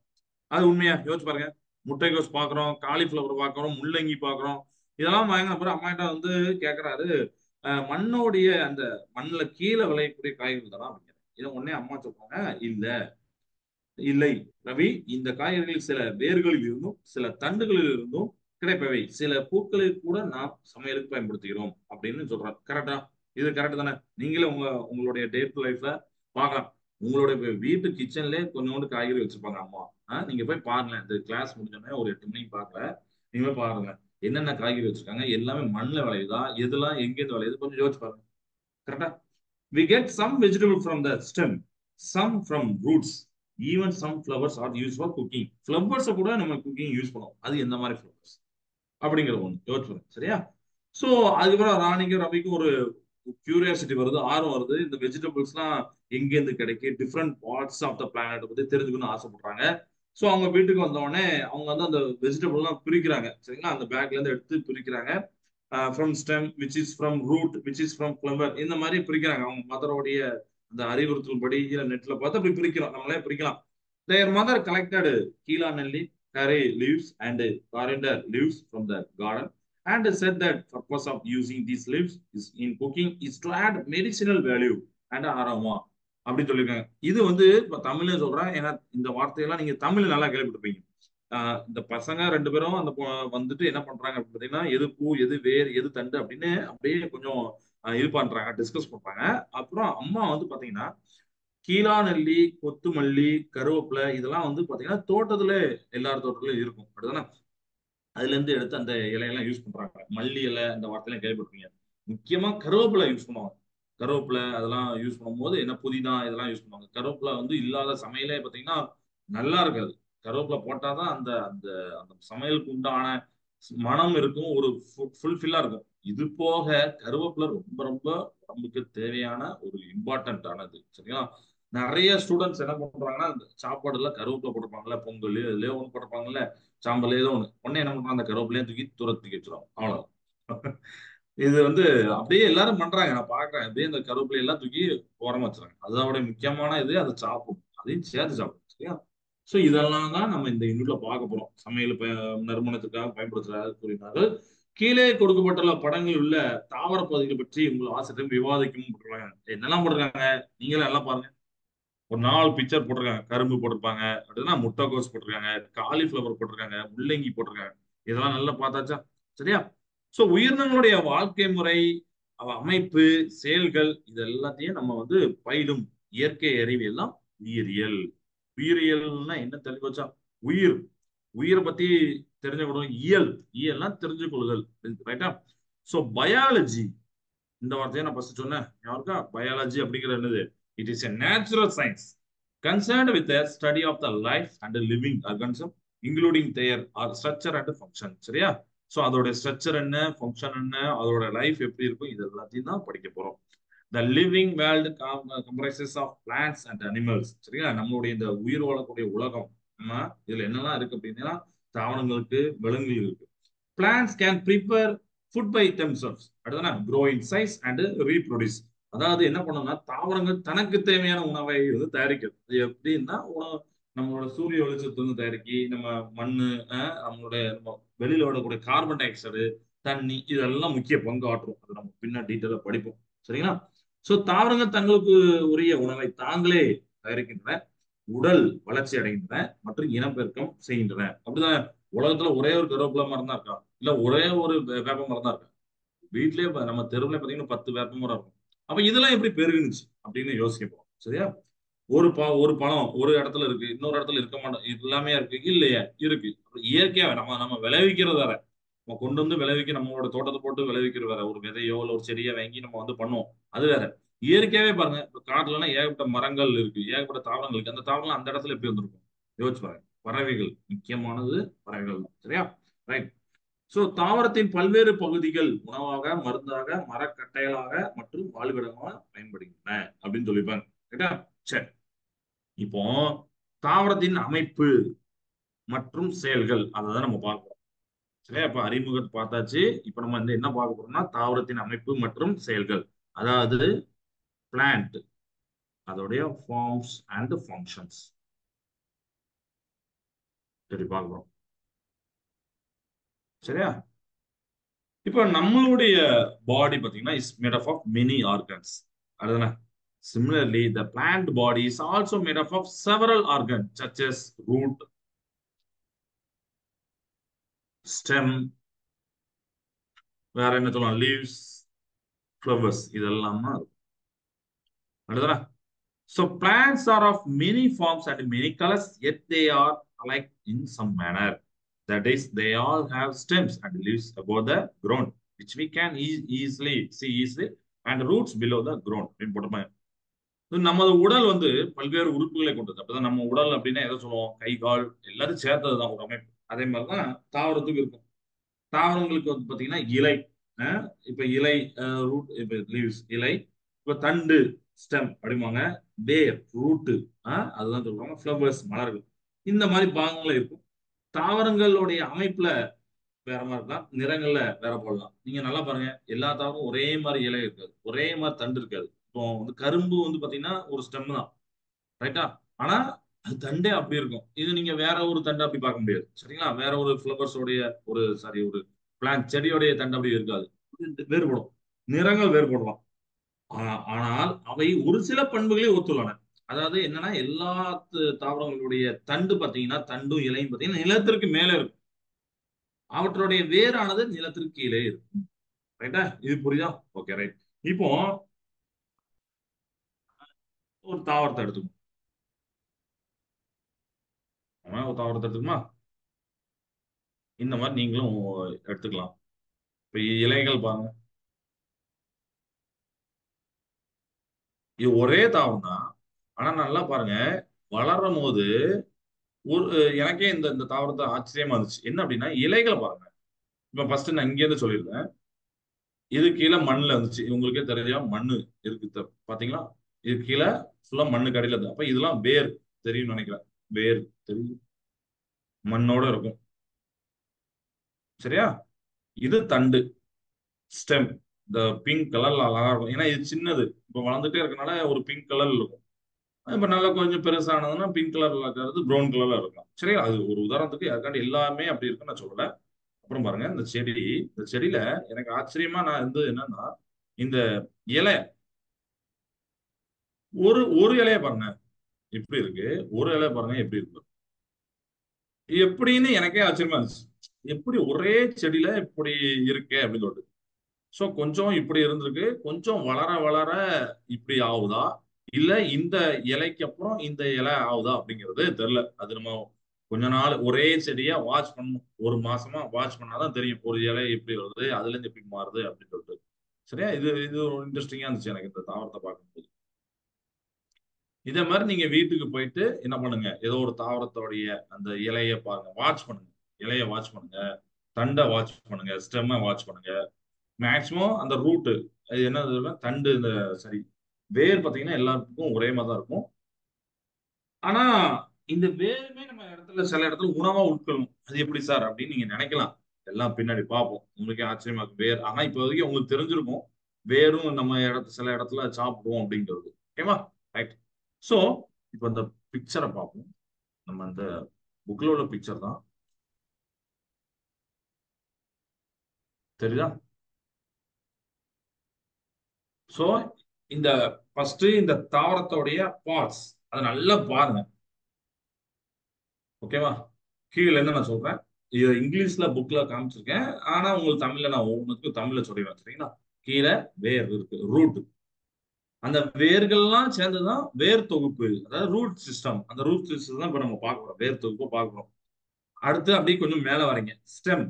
அது உண்மையா யோசிச்சு பாருங்க. முட்டைகோஸ் பாக்குறோம், காலிஃபிளவர் பாக்குறோம், முள்ளங்கி பாக்குறோம். இதெல்லாம் வாங்கின அப்புறம் அம்மாட்ட வந்து கேக்குறாரு, மண்ணோடைய அந்த மண்ணுல கீழே விளையக்கூடிய காய்கறிகள் தானா அப்படிங்கிறாங்க. இதை உடனே அம்மா சொல்றாங்க, இல்ல இல்லை ரவி, இந்த காய்கறிகள் சில வேர்களில் இருந்தும் சில தண்டுகளில் இருந்தும் கிடைப்பவை, சில பூக்களில் கூட நாம் சமையலுக்கு பயன்படுத்துகிறோம் அப்படின்னு சொல்றாங்க. கரெக்டா? இது கரெக்ட் தானே? நீங்களே உங்களுடைய டே டு லைஃப்ல பார்க்கலாம். உங்களுடைய வீட்டு கிச்சன்லயே கொஞ்சோண்டு காய்கறி வச்சிருப்பாங்க அம்மா. நீங்க போய் பாருங்களேன். இந்த கிளாஸ் முடிஞ்சோடனே ஒரு 8 மணிக்கு பார்க்கல, நீங்க போய் பாருங்க என்னென்ன காய்கறி வச்சிருக்காங்க, எல்லாமே மண்ணுல விளையுதா, எதெல்லாம் எங்கேருந்து விளையுது கொஞ்சம் யோசிச்சு பாருங்க. கரெக்டா? We get some vegetable from the stem, some from roots, even some flowers are used for cooking. Flowers கூட நம்ம குக்கிங் யூஸ் பண்ணுவோம். அது எந்த மாதிரி flowers அப்படிங்கிற ஒண்ணு யோசிச்சு சரியா? சோ அதுக்கப்புறம் ராணிக்கும் ரவிக்கும் ஒரு கியூரியாசிட்டி வருது, ஆர்வம் வருது. இந்த வெஜிடபிள்ஸ்லாம் எங்க இருந்து கிடைக்கும், different parts of the planet பத்தி தெரிஞ்சுக்கணும்னு ஆசைப்படுறாங்க. சோ அவங்க வீட்டுக்கு வந்த உடனே அவங்க வந்து அந்த வெஜிடபிள் எல்லாம் பிரிக்கிறாங்க. சரிங்களா? அந்த பேக்ல இருந்து எடுத்து பிரிக்கிறாங்க. From stem, which is from root, which is from flower, இந்த மாதிரி பிரிக்கிறாங்க. அவங்க மதரோடைய அந்த அறிவுறுத்தல் படி நெட்ல பார்த்து அப்படி பிரிக்கிறோம், நம்மளே பிரிக்கலாம். தேர் மதர் கலெக்டட் கீழா நெல்லி, curry leaves and coriander leaves from the garden and said that purpose of using these leaves is in cooking is to add medicinal value and aroma அப்படின்னு சொல்லியிருக்காங்க. இது வந்து இப்ப தமிழ்ல சொல்றேன், ஏன்னா இந்த வார்த்தையெல்லாம் நீங்க தமிழ்ல நல்லா கேள்விப்பட்டிருப்பீங்க. இந்த பசங்க 2 பேரும் அந்த வந்துட்டு என்ன பண்றாங்க அப்படின்னு பாத்தீங்கன்னா, எது பூ, எது வேர், எது தண்டு அப்படின்னு அப்படியே கொஞ்சம் இது பண்றாங்க, டிஸ்கஸ் பண்றாங்க. அப்புறம் அம்மா வந்து பாத்தீங்கன்னா, கீழா நெல்லி, கொத்துமல்லி, கருவேப்பிலை இதெல்லாம் வந்து பாத்தீங்கன்னா தோட்டத்துல எல்லார் தோட்டத்திலயும் இருக்கும். அப்படிதானே? அதுல இருந்து எடுத்து அந்த இலையெல்லாம் யூஸ் பண்றாங்க. மல்லி இலை அந்த வார்த்தையெல்லாம் கேள்விப்பட்டிருப்பீங்க. முக்கியமா கருவேப்பிலை யூஸ் பண்ணுவாங்க. கருவேப்பிலை அதெல்லாம் யூஸ் பண்ணும்போது என்ன புதினா இதெல்லாம் யூஸ் பண்ணுவாங்க. கருவேப்பிலை வந்து இல்லாத சமையலே பாத்தீங்கன்னா நல்லா இருக்காது. கருவேப்பிலை போட்டாதான் அந்த அந்த அந்த சமையலுக்கு உண்டான மனம் இருக்கும், ஒரு ஃபுல்ஃபில்லா இருக்கும். இது போக கருவேப்பிலை ரொம்ப ரொம்ப உடம்புக்கு தேவையான ஒரு இம்பார்ட்டன்ட் ஆனது. சரிங்களா? நிறைய ஸ்டூடெண்ட்ஸ் என்ன பண்றாங்கன்னா, இந்த சாப்பாடுல கருவேப்பிலை போட்டிருப்பாங்கல்ல, பொங்கல் இதுலயே ஒண்ணு போட்டிருப்பாங்கல்ல, சாம்பல் ஏதோ ஒண்ணு உடனே என்ன பண்றாங்க, அந்த கருவேப்பிலையும் தூக்கி தூக்கி வச்சிருவாங்க. அவ்வளவு. இது வந்து அப்படியே எல்லாரும் பண்றாங்க, நான் பாக்குறேன். அப்படியே இந்த கருவேப்பிலை எல்லாம் தூக்கி ஓரமா வச்சிருக்காங்க. அதோட முக்கியமான இது அதை சாப்பிடும், அதையும் சேர்த்து சாப்பிடும். சரியா? சோ இதெல்லாம் தான் நம்ம இந்த யூனிட்ல பார்க்க போறோம். சமையல் நறுமணத்துக்காக பயன்படுத்துறாரு கூறினார்கள். கீழே கொடுக்கப்பட்டுள்ள படங்களில் உள்ள தாவர பகுதிகள் பற்றி உங்கள் ஆசிரியர் விவாதிக்கவும் போட்டிருக்காங்க. என்னெல்லாம் போட்டிருக்காங்க நீங்களே எல்லாம் பாருங்க. ஒரு 4 பிக்சர் போட்டிருக்காங்க. கரும்பு போட்டிருப்பாங்க, அப்படின்னா முட்டைகோஸ் போட்டிருக்காங்க, காலிஃபிளவர் போட்டிருக்காங்க, முள்ளங்கி போட்டிருக்காங்க. இதெல்லாம் நல்லா பார்த்தாச்சா? சரியா? சோ உயிரினங்களுடைய வாழ்க்கை முறை, அமைப்பு, செயல்கள் இது எல்லாத்தையும் நம்ம வந்து பயிலும் இயற்கை அறிவியல் தான் உயிரியல். உயிரியல்னா என்ன தெளிவச்சா? உயிர், உயிரை பத்தி தெரிஞ்சுக்கணும். இயல்னா தெரிஞ்சு கொள்ளுதல். ரைட்டா? சோ பயாலஜி, இந்த வார்த்தையை நான் ஃபர்ஸ்ட் சொன்னேன், யாருக்கா? பயாலஜி அப்படிங்கிற என்னது? It is a natural science concerned with the study of the life and the living organism including their structure and function. சரியா? சோ அதோட ஸ்ட்ரக்சர் என்ன, ஃபங்க்ஷன் என்ன, அதோட லைஃப் எப்படி இருக்கும், இது எல்லாத்தையும் தான் படிக்க போறோம். The living world comprises of plants and animals. சரியா? நம்மளுடைய இந்த உயிர் வாழக்கூடிய உலகம், நம்ம இதுல என்னெல்லாம் இருக்கு அப்படின்னா, தாவரங்களுக்கு, விலங்குகள் இருக்கு. Plants can prepare food by themselves. அடுத்தனா grow in size and reproduce. அதாவது என்ன பண்ணணும்னா, தாவரங்கள் தனக்கு தேவையான உணவை வந்து தயாரிக்கிறது. அது எப்படின்னா, உணவு நம்மளோட சூரிய வெளிச்சத்துல தயாரிக்கி, நம்ம மண்ணு, நம்மளுடைய வெளியில விடக்கூடிய கார்பன் டை ஆக்சைடு, தண்ணி இதெல்லாம் முக்கிய பங்கு ஆற்றும். அது நம்ம பின்ன டீட்டெயிலா படிப்போம். சரிங்களா? சோ தாவரங்கள் தங்களுக்கு உரிய உணவை தாங்களே தயாரிக்கின்றன, உடல் வளர்ச்சி அடைகின்றன மற்றும் இனப்பெருக்கம் செய்கின்றன. அப்படிதான். உலகத்துல ஒரே ஒரு கருவேப்பிலை மரம் தான் இருக்கா? இல்ல ஒரே ஒரு வேப்ப மரம் தான் இருக்கா? வீட்லயே நம்ம தெருவுல பாத்தீங்கன்னா 10 வேப்ப மரம் இருக்கும். அப்ப இதெல்லாம் எப்படி பெருகுனுச்சு அப்படின்னு யோசிக்க போறோம். சரியா? ஒரு பழம் ஒரு இடத்துல இருக்கு, இன்னொரு இடத்துல இருக்க மாட்டோம், எல்லாமே இருக்கு இல்லையா? இருக்கு. இயற்கையாவே நம்ம நம்ம விளைவிக்கிறது வேற. நம்ம கொண்டு வந்து விளைவிக்க, நம்மளோட தோட்டத்தை போட்டு விளைவிக்கிறது வேற. ஒரு விதையோ இல்ல ஒரு செடியை வாங்கி நம்ம வந்து பண்ணுவோம், அது வேற. இயற்கையாவே பாருங்க, இப்ப காட்டுலலாம் ஏகப்பட்ட மரங்கள் இருக்கு, ஏகப்பட்ட தாவரங்கள் இருக்கு. அந்த தாவரங்கள் அந்த இடத்துல எப்படி வந்திருக்கும் யோசிச்சு பாருங்க. பறவைகள், முக்கியமானது பறவைகள் தான். சரியா? ரைட். சோ தாவரத்தின் பல்வேறு பகுதிகள் உணவாக, மருந்தாக, மரக்கட்டைகளாக மற்றும் வாழ்விடமாக பயன்படுகின்றன அப்படின்னு சொல்லியிருப்பாங்க. ரைட்டா? சரி. இப்போ தாவரத்தின் அமைப்பு மற்றும் செயல்கள் அதை நம்ம பார்க்கிறோம். சரியா? இப்ப அறிமுகத்தை பார்த்தாச்சு. இப்ப நம்ம வந்து என்ன பார்க்க போறோம்னா தாவரத்தின் அமைப்பு மற்றும் செயல்கள். அதாவது பிளான்ட் அதோடைய ஃபார்ம்ஸ் அண்ட் ஃபங்க்ஷன்ஸ் சரி பார்க்கிறோம். சரியா? இப்போ நம்மளுடைய பாடி பாத்தீங்கன்னா is made up of many organs. அதுதானே? Similarly, the plant body is also made up of several organs such as root, stem, வேற என்ன சொல்லலாம், leaves, flowers இதெல்லாம் தான் இருக்கும். அடுத்ததா so plants are of many forms and many colors, yet they are alike in some manner. That is, they all have stems and leaves above the ground, which we can easily see easily, and roots below the ground. அப்படின்னு போட்டிருப்பாங்க. நமது உடல் வந்து பல்வேறு உறுப்புகளை கொண்டது. அப்பதான் நம்ம உடல் அப்படின்னா எதை சொல்லுவோம்? கை, கால் எல்லாரும் சேர்த்ததுதான் ஒரு அமைப்பு. அதே மாதிரிதான் தாவரத்துக்கு இருக்கும். தாவரங்களுக்கு வந்து பாத்தீங்கன்னா இலை, இப்ப இலை, ரூட், இப்ப லீவ்ஸ் இலை, இப்ப தண்டு ஸ்டெம் அப்படிம்பாங்க, வேர் ரூட்டு, அதுதான் சொல்லுவாங்க, ஃபிளவர்ஸ் மலர்கள். இந்த மாதிரி பாகங்கள் இருக்கும். தாவரங்களுடைய அமைப்புல வேற மாதிரி இருக்கலாம், நிறங்கள்ல வேற போடலாம். நீங்க நல்லா பாருங்க, எல்லா தாவரமும் ஒரே மாதிரி இலை இருக்காது, ஒரே மாதிரி தண்டு இருக்காது. இப்போ வந்து கரும்பு வந்து பாத்தீங்கன்னா ஒரு ஸ்டெம் தான், ரைட்டா? ஆனா அது தண்டே அப்படி இருக்கும். இது நீங்க வேற ஒரு தண்டை அப்படி பார்க்க முடியாது. சரிங்களா? வேற ஒரு ஃபிளவர்ஸோடைய ஒரு சாரி ஒரு பிளான்ட் செடியோடைய தண்டை அப்படி இருக்காது. வேறுபடும், நிறங்கள் வேறுபடலாம். ஆனால் அவை ஒரு சில பண்புகளே ஒத்துள்ளன. அதாவது என்னன்னா எல்லா தாவரங்களுடைய தண்டு பாத்தீங்கன்னா, தண்டும் இலையும் பாத்தீங்கன்னா நிலத்திற்கு மேல இருக்கும். அவற்றுடைய வேரானது நிலத்திற்கு கீழே இருக்கும். ரைட்டா? இது புரியுதா? Okay, right. இப்போ ஒரு தாவரத்தை எடுத்துக்கணும். ஒரு தாவரத்தை எடுத்துக்குமா? இந்த மாதிரி நீங்களும் எடுத்துக்கலாம். இப்ப இலைகள் பாருங்க, இது ஒரே தாவரம் தான். ஆனா நல்லா பாருங்க, வளரும் போது ஒரு எனக்கே இந்த இந்த தாவரத்தை ஆச்சரியமா இருந்துச்சு. என்ன அப்படின்னா இலைகளை பாருங்க. இப்ப ஃபர்ஸ்ட் நான் இங்க இருந்து சொல்லியிருந்தேன், இது கீழே மண்ணுல இருந்துச்சு. உங்களுக்கே தெரியா மண்ணு இருக்கு, பாத்தீங்களா? இது கீழே ஃபுல்லா மண்ணுக்கு அடியில இருந்து. அப்ப இதெல்லாம் வேர் தெரியும்னு நினைக்கிறேன். வேர் தெரியும், மண்ணோட இருக்கும். சரியா? இது தண்டு, ஸ்டெம். இந்த பிங்க் கலர்ல அழகா இருக்கும். ஏன்னா இது சின்னது, இப்ப வளர்ந்துட்டே இருக்கனால ஒரு பிங்க் கலர்ல இருக்கும். இப்ப நல்லா கொஞ்சம் பெருசானதுன்னா பிங்க் கலர்ல இருக்கிறது ப்ரௌன் கலர்ல இருக்கும். சரியா? அது ஒரு உதாரணத்துக்கு, யாருக்காண்டி எல்லாமே அப்படி இருக்குன்னு நான் சொல்லல. அப்புறம் பாருங்க இந்த செடி, இந்த செடியில எனக்கு ஆச்சரியமா நான் இருந்து என்னன்னா, இந்த இலை, ஒரு ஒரு இலைய பாருங்க எப்படி இருக்கு, ஒரு இலைய பாருங்க எப்படி இருக்கு, எப்படின்னு எனக்கே ஆச்சரியமா இருந்துச்சு. எப்படி ஒரே செடியில இப்படி இருக்கே அப்படின்னு சொல்லிட்டு. சோ கொஞ்சம் இப்படி இருந்திருக்கு, கொஞ்சம் வளர வளர இப்படி ஆகுதா, இல்ல இந்த இலைக்கு அப்புறம் இந்த இலை ஆகுதா அப்படிங்கிறது தெரியல. அது நம்ம கொஞ்ச நாள் ஒரே செடியா வாட்ச் பண்ணணும், ஒரு மாசமா வாட்ச் பண்ணாதான் தெரியும் ஒரு இலை எப்படி வருது, அதுல இருந்து எப்படி மாறுது அப்படின்னு சொல்லிட்டு. சரியா? இது இது ஒரு இன்ட்ரெஸ்டிங்கா இருந்துச்சு எனக்கு இந்த தாவரத்தை பார்க்கும்போது. இதே மாதிரி நீங்க வீட்டுக்கு போயிட்டு என்ன பண்ணுங்க, ஏதோ ஒரு தாவரத்தோடைய அந்த இலைய பாருங்க, வாட்ச் பண்ணுங்க, இலைய வாட்ச் பண்ணுங்க, தண்டை வாட்ச் பண்ணுங்க, ஸ்டெம்மை வாட்ச் பண்ணுங்க. மேக்சிமம் அந்த ரூட்டு, அது என்ன தண்டு, இந்த சரி வேர் பாத்தீங்கன்னா எல்லாத்துக்கும் ஒரே மாதிரி தான் இருக்கும். ஆனா இந்த வேருமே நம்ம இடத்துல சில இடத்துல உணவா உட்கொள்ளும். அது எப்படி சார் அப்படின்னு நீங்க நினைக்கலாம். எல்லாம் பின்னாடி பார்ப்போம், உங்களுக்கே ஆச்சரியமா இருக்கும். வேர் ஆனா இப்ப வரைக்கும் உங்களுக்கு தெரிஞ்சிருக்கும், வேரும் நம்ம இடத்துல சில இடத்துல சாப்பிடுவோம் அப்படிங்கிறது. ஓகேவா? ரைட். சோ இப்ப இந்த பிக்சரை பார்ப்போம். நம்ம இந்த புக்ல உள்ள பிக்சர் தான், தெரியுதா? சோ இந்த ஃபர்ஸ்ட் இந்த தாவரத்தோடைய பார்ட்ஸ் அதை நல்லா பாருங்க. ஓகேவா? கீழே இருந்து நான் சொல்றேன். இது இங்கிலீஷ்ல புக்ல காமிச்சிருக்கேன், ஆனா உங்களுக்கு தமிழ்ல நான் ஒவ்வொன்றுக்கும் தமிழ்ல சொல்லிடுறேன். சரிங்களா? கீழே வேர் இருக்கு, ரூட். அந்த வேர்கள்லாம் சேர்ந்துதான் வேர் தொகுப்பு, அதாவது ரூட் சிஸ்டம். அந்த ரூட் சிஸ்டம் தான் இப்ப நம்ம பார்க்கிறோம், வேர் தொகுப்பு பார்க்கிறோம். அடுத்து அப்படியே கொஞ்சம் மேல வரீங்க, ஸ்டெம்,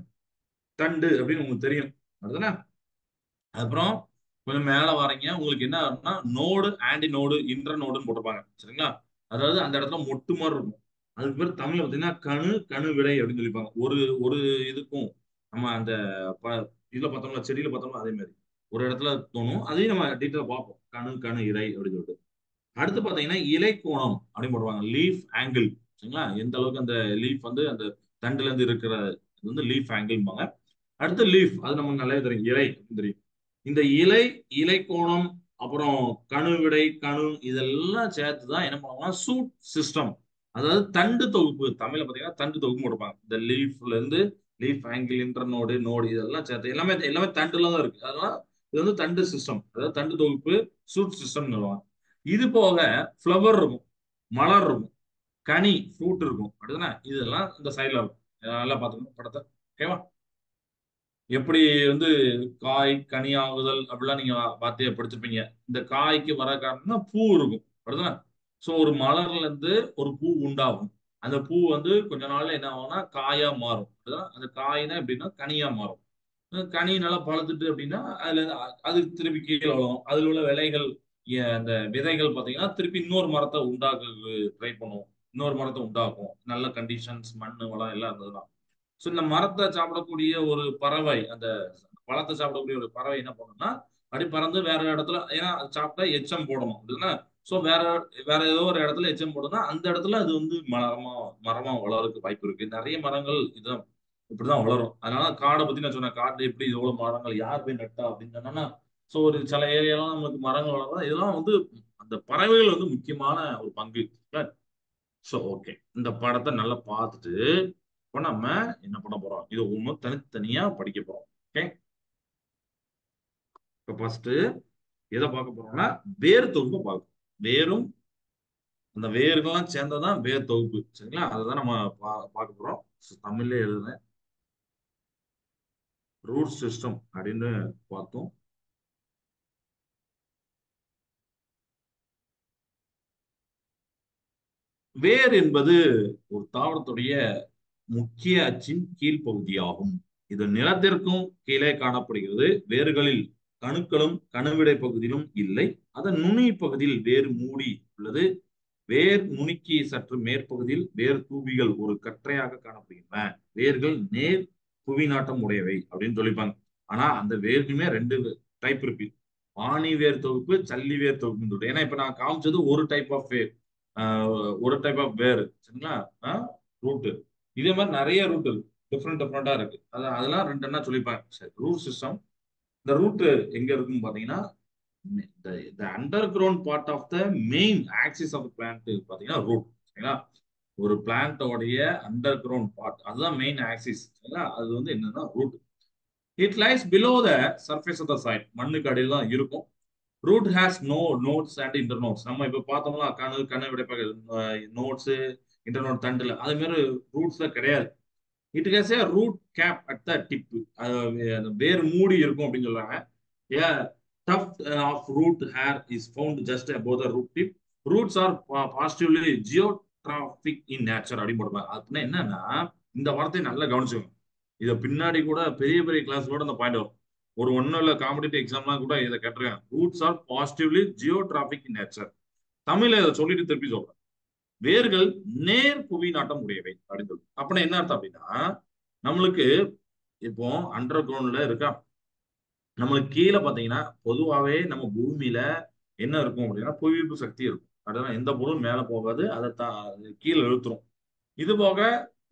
தண்டு அப்படின்னு உங்களுக்கு தெரியும். அதுதானே? அப்புறம் கொஞ்சம் மேல வரீங்க, உங்களுக்கு என்ன ஆகும்னா நோடு, ஆன்டி நோடு, இன்டர் நோடுன்னு போட்டிருப்பாங்க. சரிங்களா? அதாவது அந்த இடத்துல மொட்டு மாதிரி இருக்கும். அதுக்கு பேர் தமிழ்ல பார்த்தீங்கன்னா கணு, கணு விடை அப்படின்னு சொல்லிப்பாங்க. ஒரு ஒரு இதுக்கும் நம்ம அந்த இதுல பார்த்தோம்னா செடியில பார்த்தோம்னா அதே மாதிரி ஒரு இடத்துல தோணும். அதையும் நம்ம டீட்டெயிலா பார்ப்போம். கணு கணு இலை அப்படின்னு சொல்லிட்டு. அடுத்து பாத்தீங்கன்னா இலை கோணம் அப்படின்னு போடுவாங்க. Leaf angle. சரிங்களா? எந்த அளவுக்கு அந்த லீஃப் வந்து அந்த தண்டுல இருந்து இருக்கிற இது வந்து லீஃப் ஆங்கிள்பாங்க. அடுத்து லீஃப் அது நமக்கு நல்லா தெரியும். இலை அப்படின்னு தெரியும். இந்த இலை, இலை கோணம், அப்புறம் கணு விடை, கணு இதெல்லாம் சேர்த்து தான் என்ன பண்ணுவாங்கன்னா சூட் சிஸ்டம். அதாவது தண்டு தொகுப்பு. தமிழ்ல பாத்தீங்கன்னா தண்டு தொகுப்பு கொடுப்பாங்க. இந்த லீஃப்ல இருந்து லீஃப் ஆங்கிள், இன்டர்நோடு, நோடு இதெல்லாம் சேர்த்து எல்லாமே எல்லாமே தண்டுல தான் இருக்கு. அதனால இது வந்து தண்டு சிஸ்டம். அதாவது தண்டு தொகுப்பு சூட் சிஸ்டம் சொல்லுவாங்க. இது போக ஃப்ளவர் இருக்கும், மலர் இருக்கும், கனி ஃப்ரூட் இருக்கும். அப்படிதானே? இதெல்லாம் இந்த சைடுல இருக்கும். நல்லா பாத்துக்கணும் படத்தை. ஓகேவா? எப்படி வந்து காய் கனி ஆகுதல் அப்படிலாம் நீங்க வார்த்தையை படிச்சிருப்பீங்க. இந்த காய்க்கு வர காரணம்னா பூ இருக்கும். அப்படிதானே? சோ ஒரு மலர்ல இருந்து ஒரு பூ உண்டாகும். அந்த பூ வந்து கொஞ்ச நாள்ல என்ன ஆகும்னா காயா மாறும். அப்படிதானே? அந்த காய்னா எப்படின்னா கனியா மாறும். கனி நல்லா பழுத்துட்டு அப்படின்னா அதுல இருந்து அது திருப்பி கீழே வரும். அதுல உள்ள விதைகள் அந்த விதைகள் பாத்தீங்கன்னா திருப்பி இன்னொரு மரத்தை உண்டாக்க ட்ரை பண்ணும். இன்னொரு மரத்தை உண்டாக்கும். நல்ல கண்டிஷன்ஸ் மண்ணு வளம் எல்லாம் இருந்ததுன்னா. சோ இந்த மரத்தை சாப்பிடக்கூடிய ஒரு பறவை, அந்த பழத்தை சாப்பிடக்கூடிய ஒரு பறவை என்ன பண்ணும்னா அப்படி பறந்து வேற இடத்துல, ஏன்னா அது சாப்பிட்டா எச்சம் போடணும் அப்படின்னா, சோ வேற வேற ஏதோ ஒரு இடத்துல எச்சம் போடும்னா அந்த இடத்துல அது வந்து மரமா மரமா வளர்றதுக்கு வாய்ப்பு இருக்கு. நிறைய மரங்கள் இதான் இப்படிதான் வளரும். அதனால காடை பத்தி நான் சொன்னேன். காட்டுல எப்படி எவ்வளவு மரங்கள் யார் போய் நட்டா அப்படின்னு சொன்னா, சோ ஒரு சில ஏரியாலாம் நமக்கு மரங்கள் வளரும். இதெல்லாம் வந்து அந்த பறவைகள் வந்து முக்கியமான ஒரு பங்கு. சோ ஓகே, இந்த படத்தை நல்லா பார்த்துட்டு இப்ப நம்ம என்ன பண்ண போறோம், இது ஒண்ணும் தனித்தனியா படிக்க போறோம். ஓகே, இப்ப ஃபர்ஸ்ட் எதை பார்க்க போறோம்னா வேர் தொகுப்பு பார்க்கணும். வேரும் அந்த வேர்கள்லாம் சேர்ந்ததான் வேர் தொகுப்பு. சரிங்களா? அதுதான் நம்ம பார்க்க போறோம். So, தமிழ்ல எழுதுனேன். ரூட் சிஸ்டம் அப்படின்னு பார்த்தோம். வேர் என்பது ஒரு தாவரத்துடைய முக்கிய அச்சின் கீழ்ப்பகுதியாகும். இது நிலத்திற்கும் கீழே காணப்படுகிறது. வேர்களில் கணுக்களும் கணுவிடை பகுதியிலும் இல்லை. அதன் நுனி பகுதியில் வேர் மூடி உள்ளது. வேர் நுனிக்கு சற்று மேற்பகுதியில் வேர் தூபிகள் ஒரு கற்றையாக காணப்படுகின்றன. வேர்கள் நேர் புவிநாட்டம் உடையவை அப்படின்னு சொல்லிப்பாங்க. ஆனா அந்த வேர்களுமே ரெண்டு டைப் இருக்கு. ஆணி வேர் தொகுப்பு, சல்லி வேர் தொகுப்புன்னு சொல்லிட்டு. ஏன்னா இப்ப நான் காமிச்சது ஒரு டைப் ஆஃப் வேர், ஒரு டைப் ஆஃப் வேர். சரிங்களா? ரூட் இதே மாதிரி நிறைய ரூட் இருக்கு. டிஃப்ரெண்ட் டிஃப்ரெண்டா இருக்கு. அதெல்லாம் ரெண்டு என்ன சொல்லிப்பாங்க. சரி, ரூட் சிஸ்டம். இந்த ரூட் எங்க இருக்குன்னு பாத்தீங்கன்னா the underground part of the main axis of the plant பாத்தீங்கன்னா ரூட். சரிங்களா? ஒரு பிளான்ட்டோடைய அண்டர் கிரவுண்ட் பார்ட் அதுதான் மெயின் ஆக்சிஸ். சரிங்களா? அது வந்து என்னன்னா root. It lies below the surface of the soil. மண்ணுக்கு அடியில் தான் இருக்கும். Root has no nodes and internodes. நம்ம இப்ப பார்த்தோம்னா கணு கணு விடைப்பாக நோட்ஸ் இன்டர்நோட் தண்டுல அது மாதிரி ரூட்ஸ்ல கிடையாது. It has a root cap at the tip. அது வேர் மூடி இருக்கும் அப்படின்னு சொல்றாங்க. A tuft of root hair is found just above the root tip. Roots are positively geotrophic in nature அப்படின்னு போடுவாங்க. அப்படின்னா என்னன்னா இந்த வார்த்தையை நல்லா கவனிச்சுக்கோங்க. இதை பின்னாடி கூட பெரிய பெரிய கிளாஸ் கூட அந்த பாயிண்ட் வரும். ஒரு ஒன்னும் இல்ல காம்படிட்டிவ் எக்ஸாம்லாம் கூட இதை கேட்டிருக்காங்க. Roots R positively geotropic in nature. தமிழ்ல இதை சொல்லிட்டு திருப்பி சொல்றேன். வேர்கள் நேர் புவி நாட்டம் உடையவை அப்படின்னு சொல்லி. அப்படின்னா என்ன அர்த்தம் அப்படின்னா நம்மளுக்கு இப்போ அண்டர் கிரவுண்ட்ல இருக்கா, நம்மளுக்கு கீழே பாத்தீங்கன்னா பொதுவாவே நம்ம பூமியில என்ன இருக்கும் அப்படின்னா புவியீர்ப்பு சக்தி இருக்கும். அதனால எந்த பொருளும் மேல போகாது, அதை கீழே இழுத்துரும். இது போக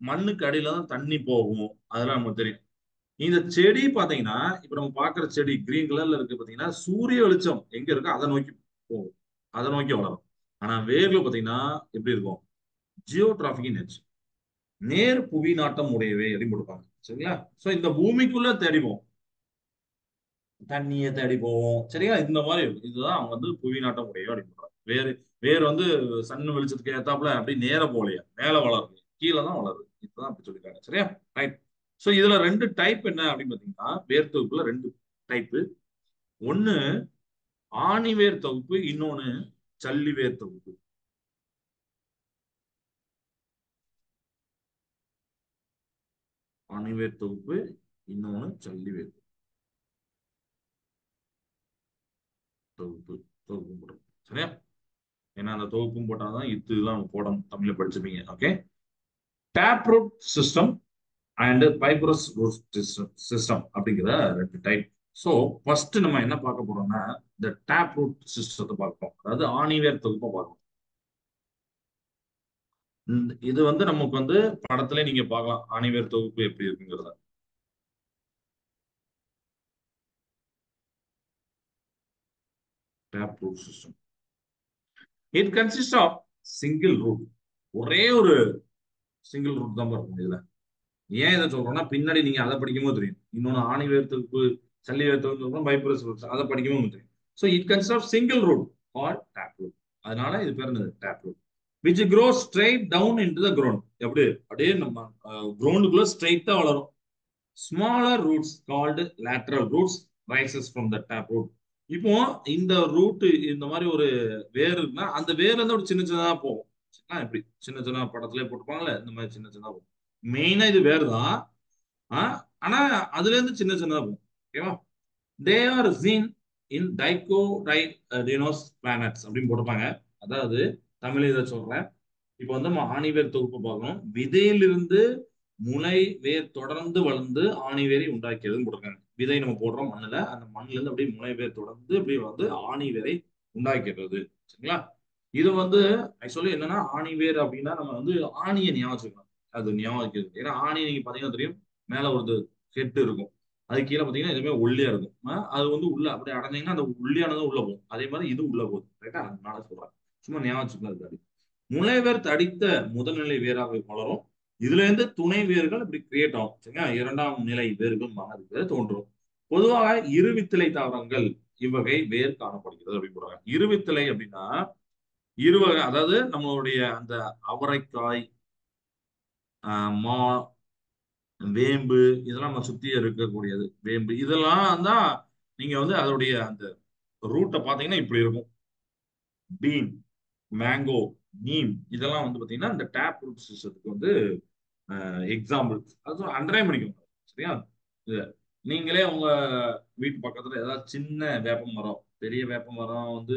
மண்ணுக்கு அடியில தான் தண்ணி போகும். அதெல்லாம் நமக்கு தெரியும். இந்த செடி பாத்தீங்கன்னா இப்ப நம்ம பாக்குற செடி கிரீன் கலர்ல இருக்கு பாத்தீங்கன்னா சூரிய வெளிச்சம் எங்க இருக்கோ அதை நோக்கி போகும், அதை நோக்கி வளரும். ஆனா வேர்ல பாத்தீங்கன்னா எப்படி இருக்கும், ஜியோட்ராபிக் நேச்சர், நேர் புவி நாட்டம் உடையவை அப்படின்னு கொடுப்பாங்க. சரிங்களா? சோ இந்த பூமிக்குள்ள தேடிவோம், தண்ணியை தேடி போவோம். சரியா? இந்த மாதிரி இருக்கும். இதுதான் அவங்க வந்து புவி நாட்டம் உடையவை அப்படின்னு சொல்றாங்க. வேறு வேறு வந்து சன் வெளிச்சத்துக்கு ஏத்தாப்புல அப்படி நேர போலையா மேல வளருது, கீழே தான் வளருது. இதுதான் அப்படி சொல்லிருக்காங்க. சரியா? ரைட். சோ இதுல ரெண்டு டைப் என்ன அப்படின்னு பாத்தீங்கன்னா வேர் தொகுப்புல ரெண்டு டைப். ஒண்ணு ஆணி வேர் தொகுப்பு, இன்னொன்னு சல்லி வேர் தொகுப்பு. ஆணி வேர் தொகுப்பு, இன்னொன்னு சல்லி வேர் தொகுப்பு. தொகுப்பு போடும். சரியா? ஏன்னா அந்த தொகுப்பும் போட்டாதான் இதுதான் போடணும். தமிழ்ல படிச்சுப்பீங்க. Okay. Tap root system and fibrous root system அப்படிங்கிற ரெண்டு டைப். ஸோ ஃபர்ஸ்ட் நம்ம என்ன பார்க்க போறோம்னா இந்த டேப் ரூட் சிஸ்டத்தை பார்ப்போம், அதாவது ஆணிவேர் தொகுப்பை பார்ப்போம். இது வந்து நமக்கு வந்து படத்துல நீங்க பார்க்கலாம் ஆணிவேர் தொகுப்பு எப்படி இருக்குங்கிறத. Tap root system it consist of single root. ஒரே ஒரு சிங்கிள் ரூட் தான் பார்க்க இதுல. ஏன் இதை சொல்றோம்னா பின்னாடி நீங்க அதை படிக்கும்போது தெரியும். இன்னொன்னு ஆணி வேர்த்துக்கு சல்லி வேர்த்துக்கு பைப்ரஸ் ரூட் அதை படிக்கும்போது தெரியும். So it consist of single root or tap root. அதனால இது பேர் என்னது tap root. Which grow straight down into the ground. எப்படி அப்படியே நம்ம கிரவுண்டுக்குள்ள ஸ்ட்ரைட்டா வளரும். Smaller roots called lateral roots rises from the tap root. இப்போ இந்த ரூட் இந்த மாதிரி ஒரு வேர் இருக்குன்னா அந்த வேர்ல இருந்து ஒரு சின்ன சின்னதா போகும். எப்படி சின்ன சின்ன படத்துல போட்டுப்பாங்கல்ல இந்த மாதிரி சின்ன சின்னதா போகும். மெயினா இது வேர் தான். ஆனா அதுல இருந்து சின்ன சின்னதா போகும். ஓகேவா? They are seen in dicotyledonous plants அப்படின்னு போட்டிருப்பாங்க. அதாவது தமிழ் இதை சொல்றேன். இப்போ வந்து நம்ம ஆணிவேர் தொகுப்பு பார்க்கணும். விதையிலிருந்து முளை வேர் தொடர்ந்து வளர்ந்து ஆணிவேரை உண்டாக்கியதுன்னு போட்டிருக்காங்க. விதை நம்ம போடுறோம் மண்ணுல, அந்த மண்ணுல இருந்து அப்படியே முளை வேர் தொடர்ந்து அப்படியே வந்து ஆணிவேரை உண்டாக்கிறது. சரிங்களா? இது வந்து ஆக்சுவலி என்னன்னா ஆணிவேர் அப்படின்னா நம்ம வந்து ஆணியை ஞாபகம் வச்சுக்கணும். அது ஞாபகம் வைக்கிறது. ஏன்னா ஆணி நீங்க பாத்தீங்கன்னா தெரியும், மேல ஒரு ஹெட் இருக்கும், அது கீழே பாத்தீங்கன்னா எதுவுமே ஒல்லியா இருக்கும். அது வந்து உள்ள அப்படியே அடைஞ்சீங்கன்னா அந்த உள்ளியானதும் உள்ள போகும். அதே மாதிரி இது உள்ள போகுது. கரெக்டா? அதனால சொல்றேன், சும்மா ஞாபகம் வச்சுக்கலாம். முளைவேர் தடித்த முதல்நிலை வேராக வளரும். இதுல இருந்து துணை வேர்கள் இப்படி கிரியேட் ஆகும். சரிங்களா? இரண்டாம் நிலை வேர்கள் மாறுது தோன்றும். பொதுவாக இருவித்திலை தாவரங்கள் இவ்வகை வேர் காணப்படுகிறது அப்படின்னு சொல்றாங்க. இருவித்திலை அப்படின்னா இருவகை, அதாவது நம்மளுடைய அந்த அவரைக்காய், மா, வேம்பு, இதெல்லாம் நம்ம சுத்தி இருக்கக்கூடியது. வேம்பு இதெல்லாம் தான் நீங்க வந்து அதோடைய அந்த ரூட்டை பாத்தீங்கன்னா இப்படி இருக்கும். பீன், மேங்கோ, நீம் இதெல்லாம் வந்து பாத்தீங்கன்னா இந்த டேப் ரூட் சிஸ்டத்துக்கு வந்து எக்ஸாம்பிள். அது அண்டரே பண்ணிக்கோங்க. சரியா? இது நீங்களே உங்க வீட்டு பக்கத்துல ஏதாவது சின்ன வேப்ப மரம், பெரிய வேப்ப மரம் வந்து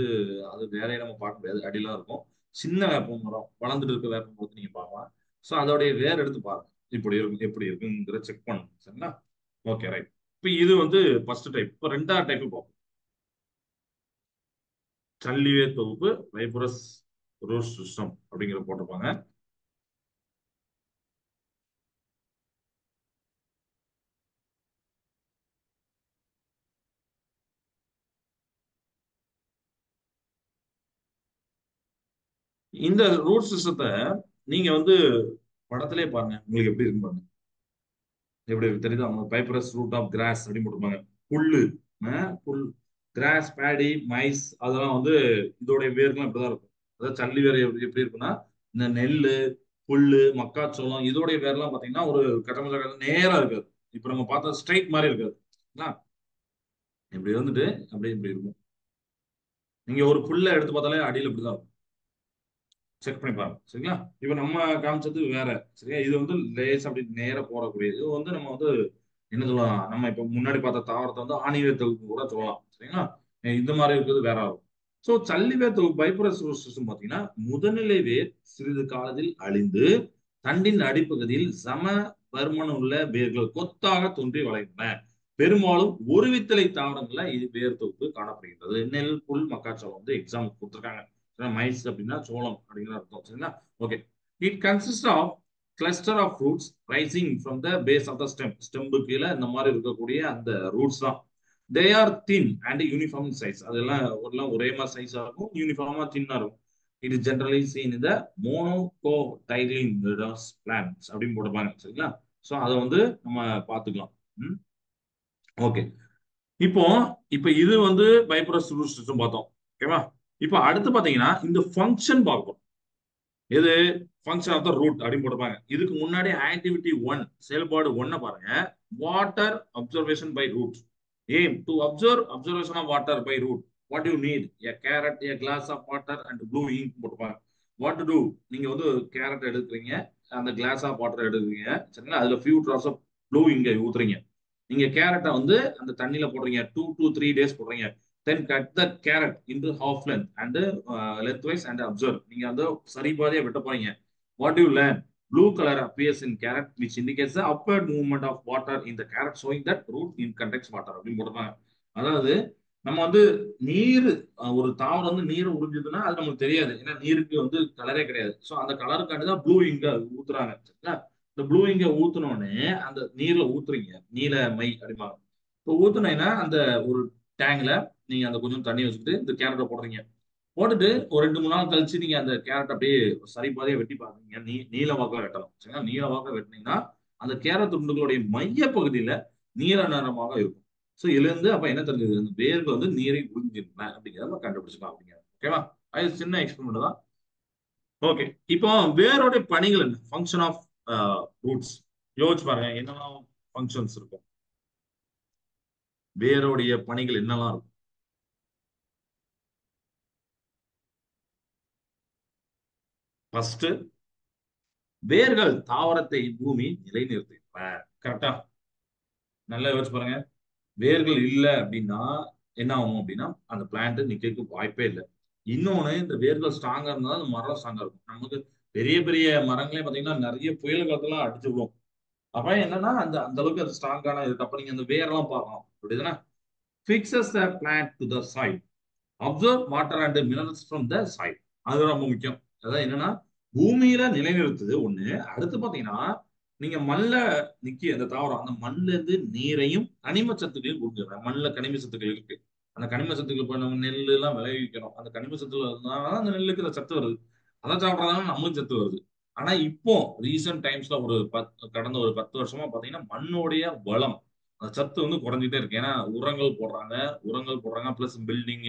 அது வேலையை நம்ம பார்க்க முடியாது, அடியெல்லாம் இருக்கும். சின்ன வேப்ப மரம், வளர்ந்துட்டு இருக்க வேப்ப மரத்தை நீங்க பார்க்கலாம். ஸோ அதோடைய வேர் எடுத்து பாருங்க, இப்படி இருக்கும் எப்படி இருக்குங்கிற செக் பண்ணுங்க. சரிங்களா? Okay, right. இப்போ இது வந்து ஃபர்ஸ்ட் டைப். இப்போ ரெண்டாவது டைப் பார்ப்போம். சல்லிவேர் தொகுப்பு வைப்ரஸ் ரூட் சிஸ்டம் அப்படிங்கிற போட்டிருப்பாங்க. இந்த ரூட் சிஸ்டத்தை நீங்க வந்து படத்திலே பாருங்க, உங்களுக்கு எப்படி இருக்கு பாருங்க. எப்படி இருக்கு தெரியுதா? அவங்க பைப்பரஸ் ரூட் ஆஃப் கிராஸ் அப்படின்னு போட்டுருப்பாங்க. புல்லு, புல், கிராஸ், பேடி, மைஸ் அதெல்லாம் வந்து இதோடைய வேர்கள்லாம் இப்படிதான் இருக்கும். அதாவது சல்லி வேர் எப்படி இருக்குன்னா இந்த நெல்லு, புல்லு, மக்காச்சோளம் இதோடைய வேர்லாம் பாத்தீங்கன்னா ஒரு கட்டமைச்ச நேரா இருக்காது. இப்ப நம்ம பார்த்தா ஸ்ட்ரைட் மாதிரி இருக்காது. இப்படி வந்துட்டு அப்படியே இப்படி இருக்கும். நீங்க ஒரு புல்ல எடுத்து பார்த்தாலே அடியில் இப்படிதான் இருக்கும். செக் பண்ணி பாருங்க. சரிங்களா? இப்ப நம்ம காமிச்சது வேற. சரியா? இது வந்து லேஸ் அப்படி நேர போடக்கூடியது. இது வந்து நம்ம வந்து என்ன சொல்லலாம், நம்ம இப்ப முன்னாடி பார்த்த தாவரத்தை வந்து ஆணிவேர் தொகுப்பு கூட சொல்லலாம். சரிங்களா? இந்த மாதிரி இருக்கிறது வேற ஆகும். சோ சல்லிவேர் தொகுப்பு பைப்பரஸ் சிஸ்டம் பாத்தீங்கன்னா முதல்நிலை வேர் சிறிது காலத்தில் அழிந்து தண்டின் அடிப்பகுதியில் சம பருமன் உள்ள வேர்கள் கொத்தாக தோன்றி வளர்கின்றன. பெரும்பாலும் ஒரு வித்தலை தாவரங்கள்ல இது வேர் தொகுப்பு காணப்படுகிறது. நெல், புல், மக்காச்சோளம் வந்து எக்ஸாம் கொடுத்துருக்காங்க. மைஸ் அப்படின்னா சோளம் அப்படிங்கிற அர்த்தம். சரிங்களா? Okay. It consist of cluster of roots rising from the base of the stem. Stem கீழே இந்த மாதிரி இருக்கக்கூடிய அந்த ரூட்ஸ் தான். They are thin and uniform size. அதெல்லாம் ஒரே மாதிரி சைஸா இருக்கும், யூனிஃபார்மா தின்னா இருக்கும். இட் இஸ் ஜெனரலி சீன் இந்த மோனோகோடைலிடோஸ் பிளான்ட்ஸ் அப்படின்னு போட்டுப்பாங்க. சரிங்களா? ஸோ அதை வந்து நம்ம பார்த்துக்கலாம். ஓகே. இப்போ இப்போ இது வந்து பைப்பரஸ் ரூட் சிஸ்டம் பார்த்தோம். ஓகேவா? இப்போ அடுத்து பாத்தீங்கன்னா இந்த ஃபங்க்ஷன் பார்ப்போம். எது? ஃபங்க்ஷன் ஆஃப் த ரூட் அப்படின்னு போட்டுப்பாங்க. இதுக்கு முன்னாடி ஆக்டிவிட்டி 1 செயல்பாடு 1 பாருங்க. Water observation by root. Aim to observation of water by root. What you need? A carrot, a glass of water and blue ink போட்டுப்பாங்க. What to do? நீங்க வந்து carrot எடுக்கிறீங்க, அந்த கிளாஸ் ஆஃப் வாட்டர் எடுக்கிறீங்க. சரிங்களா? அதுல ஃபியூ ட்ராப்ஸ் ஆஃப் ப்ளூ இங்க ஊத்துறீங்க. நீங்க கேரட்டை வந்து அந்த தண்ணியில போடுறீங்க, 2 to 3 days போடுறீங்க. Then cut the carrot into half length and length wise and observe. நீங்க வந்து சரி பாதியா வெட்ட போறீங்க. What you learn? blue color appears in carrot which indicates the upward movement of water in the carrot showing that root in contains water அப்படின்னு போட்டுருக்காங்க. அதாவது நம்ம வந்து நீர் ஒரு தாவரம் வந்து நீர் உறிஞ்சுதுன்னா அது நமக்கு தெரியாது, ஏன்னா நீருக்கு வந்து கலரே கிடையாது. ஸோ அந்த கலருக்காண்டி தான் ப்ளூ இங்க ஊத்துறாங்க, சரிங்களா? இந்த ப்ளூ இங்க ஊத்துனோடனே அந்த நீர்ல ஊத்துறீங்க, நீல மை அப்படிம்பாங்க. இப்போ ஊத்துனீங்கன்னா அந்த ஒரு டேங்க்ல நீங்க அந்த கொஞ்சம் தண்ணி வச்சுக்கிட்டு இந்த கேரட்டை போடுறீங்க. போட்டுட்டு ஒரு 2 3 நாள் கழிச்சு நீங்க அந்த கேரட் அப்படியே சரி பாதியா வெட்டி பாருங்க. நீல வாக்குல வெட்டணும், சரிங்களா? நீல வாக்குல வெட்டினீங்கன்னா அந்த கேரட் துண்டுகளுடைய மைய பகுதியில நீல நிறமாக இருக்கும். சோ இதுல இருந்து அப்ப என்ன தெரிஞ்சது, இந்த வேர்கள் வந்து நீரை உறிஞ்சிருந்தன அப்படிங்கிறத நம்ம கண்டுபிடிச்சிக்கலாம் அப்படிங்க. ஓகேவா? அது சின்ன எக்ஸ்பெரிமெண்ட் தான். ஓகே, இப்போ வேரோட பணிகள் என்ன, ஃபங்க்ஷன் ஆஃப் ரூட்ஸ் யோசிச்சு பாருங்க, என்னெல்லாம் ஃபங்க்ஷன்ஸ் இருக்கும், வேரோடைய பணிகள் என்னெல்லாம் இருக்கும். ஃபர்ஸ்ட், வேர்கள் தாவரத்தை பூமி நிலைநிறுத்துகின்றன. கரெக்டா? நல்லா யோசிச்சு பாருங்க. வேர்கள் இல்ல அப்படின்னா என்ன ஆகும் அப்படின்னா அந்த பிளான்ட் நிக்கிறதுக்கு வாய்ப்பே இல்லை. இன்னொன்னு, இந்த வேர்கள் ஸ்ட்ராங்கா இருந்தா அந்த மரம் ஸ்ட்ராங்கா இருக்கும். நமக்கு பெரிய பெரிய மரங்களே பாத்தீங்கன்னா நிறைய புயல் காலத்துல அடிச்சு விடும். அப்ப என்னன்னா அந்த அந்த அளவுக்கு அது ஸ்ட்ராங்கான இருக்கு. அப்ப நீங்க அந்த வேரெல்லாம் பார்க்கணும், அப்படிதானே? Fixes the plant to the soil, absorb water and minerals from the soil. அது ரொம்ப முக்கியம். அதாவது என்னன்னா பூமியில நிலைநிறுத்துது ஒண்ணு. அடுத்து பாத்தீங்கன்னா நீங்க மண்ல நிக்கி அந்த தாவரம் அந்த மண்ல இருந்து நீரையும் கனிம சத்துக்களையும் கொடுக்குறேன். மண்ணுல கனிம சத்துக்கள் இருக்கு. அந்த கனிம சத்துக்கள் இப்ப நம்ம நெல்லு எல்லாம் விளைவிக்கிறோம், அந்த கனிம சத்துல இருந்தாலும் அந்த நெல்லுக்கு அந்த சத்து வருது. அதை சாப்பிடறதால நம்மளுக்கு சத்து வருது. ஆனா இப்போ ரீசெண்ட் டைம்ஸ்ல கடந்த ஒரு 10 வருஷமா பாத்தீங்கன்னா மண்ணோடைய வளம், அந்த சத்து வந்து குறைஞ்சிட்டே இருக்கு. ஏன்னா உரங்கள் போடுறாங்க பிளஸ் பில்டிங்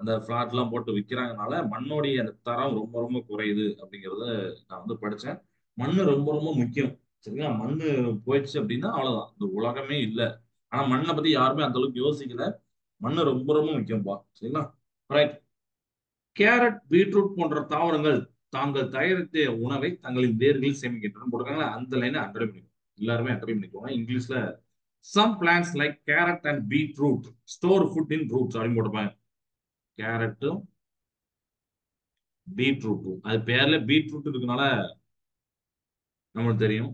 அந்த பிளாட் எல்லாம் போட்டு விற்கிறாங்கனால மண்ணோடைய அந்த தரம் ரொம்ப ரொம்ப குறையுது அப்படிங்கறத நான் வந்து படிச்சேன். மண்ணு ரொம்ப ரொம்ப முக்கியம், சரிங்களா? மண்ணு போயிடுச்சு அப்படின்னா அவ்வளவுதான், இந்த உலகமே இல்லை. ஆனா மண்ணை பத்தி யாருமே அந்த அளவுக்கு யோசிக்கல. மண்ணு ரொம்ப ரொம்ப முக்கியம்பா, சரிங்களா? ரைட். கேரட், பீட்ரூட் போன்ற தாவரங்கள் தாங்கள் தயாரித்த உணவை தங்களின் வேர்களில் சேமிக்கின்றன போட்டிருக்காங்களா, அந்த லைனை அண்டர் பண்ணிக்கோங்க. எல்லாருமே அண்டர் பண்ணிக்கோங்க. இங்கிலீஷ்ல some plants like carrot and beetroot store food in roots அப்படின்னு போட்டிருப்பாங்க. கேரட்டும் பீட்ரூட்டும், அது பேர்ல பீட்ரூட் இருக்கனால நம்மளுக்கு தெரியும்.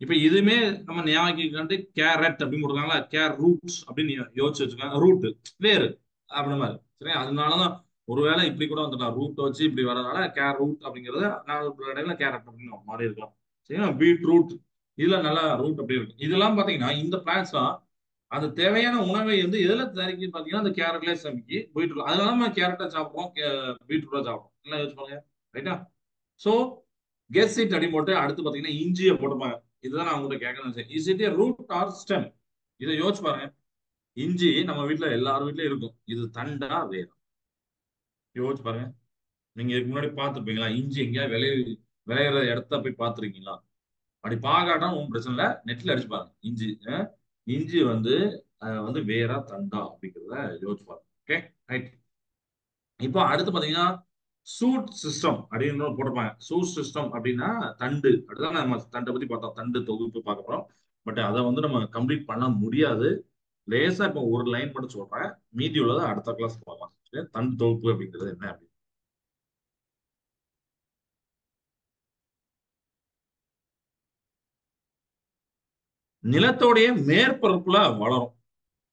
இப்ப இதுமே நம்ம ஞாபகம் கேரட் அப்படின்னு போட்டிருக்காங்களா, கேர் ரூட்ஸ் அப்படின்னு யோசிச்சு வச்சுக்கோங்க. ரூட் வேறு அப்படி மாதிரி, சரி? அதனாலதான் ஒருவேளை இப்படி கூட வந்துடலாம், ரூட் வச்சு இப்படி வரதுனால கேர் ரூட் அப்படிங்கறது நான் இடையில கேரட் அப்படின்னு மாறி இருக்கலாம், சரிங்களா? பீட்ரூட் இதுல நல்லா ரூட் அப்படி இருக்கு. இதெல்லாம் பாத்தீங்கன்னா இந்த பிளான்ஸ் தான் அது தேவையான உணவை வந்து எதுல தயாரிக்குன்னு பாத்தீங்கன்னா அந்த கேரட்லயே சமைக்கி பீட்ரூட். அதனால நம்ம கேரட்டா சாப்பிடுறோம், பீட்ரூட்டா சாப்பிடுறோம். எல்லாம் யோசிச்சு பாருங்க. ரைட்டா? சோ கெஸ் இட் அப்படின்னு போட்டு அடுத்து பாத்தீங்கன்னா இஞ்சியை போட்டுப்பாங்க. இதுதான் நான் உங்கள்கிட்ட கேட்க நினைச்சேன். Is it a root or stem? இதை யோசிச்சு பாருங்க. இஞ்சி நம்ம வீட்டுல எல்லார் வீட்லயும் இருக்கும். இது தண்டா வேரா? யோசிச்சு பாருங்க. நீங்க இதுக்கு முன்னாடி பார்த்துருப்பீங்களா இஞ்சி எங்கேயாவது விளையிற இடத்த போய் பார்த்துருக்கீங்களா? அப்படி பார்க்காட்டா ஒன்றும் பிரச்சனை இல்லை, நெட்ல அடிச்சு பாருங்க. இஞ்சி இஞ்சி வந்து வந்து வேரா தண்டா அப்படிங்கிறத யோசிச்சு பாருங்க. Okay, right. இப்போ அடுத்து பாத்தீங்கன்னா சூட் சிஸ்டம் அப்படின்னு போட்டிருப்பாங்க. சூட் சிஸ்டம் அப்படின்னா தண்டு, அப்படிதான் நம்ம தண்டை பத்தி பார்த்தோம், தண்டு தொகுப்பு பார்க்க போறோம். பட் அதை வந்து நம்ம கம்ப்ளீட் பண்ண முடியாது. லேசா இப்போ ஒரு லைன் மட்டும் சொல்றேன், மீதி உள்ளதை அடுத்த கிளாஸ் பார்க்கலாம். சரி? தண்டு தொகுப்பு அப்படிங்கிறது என்ன அப்படின்னு. நிலத்தோடைய மேற்பரப்புல வளரும்,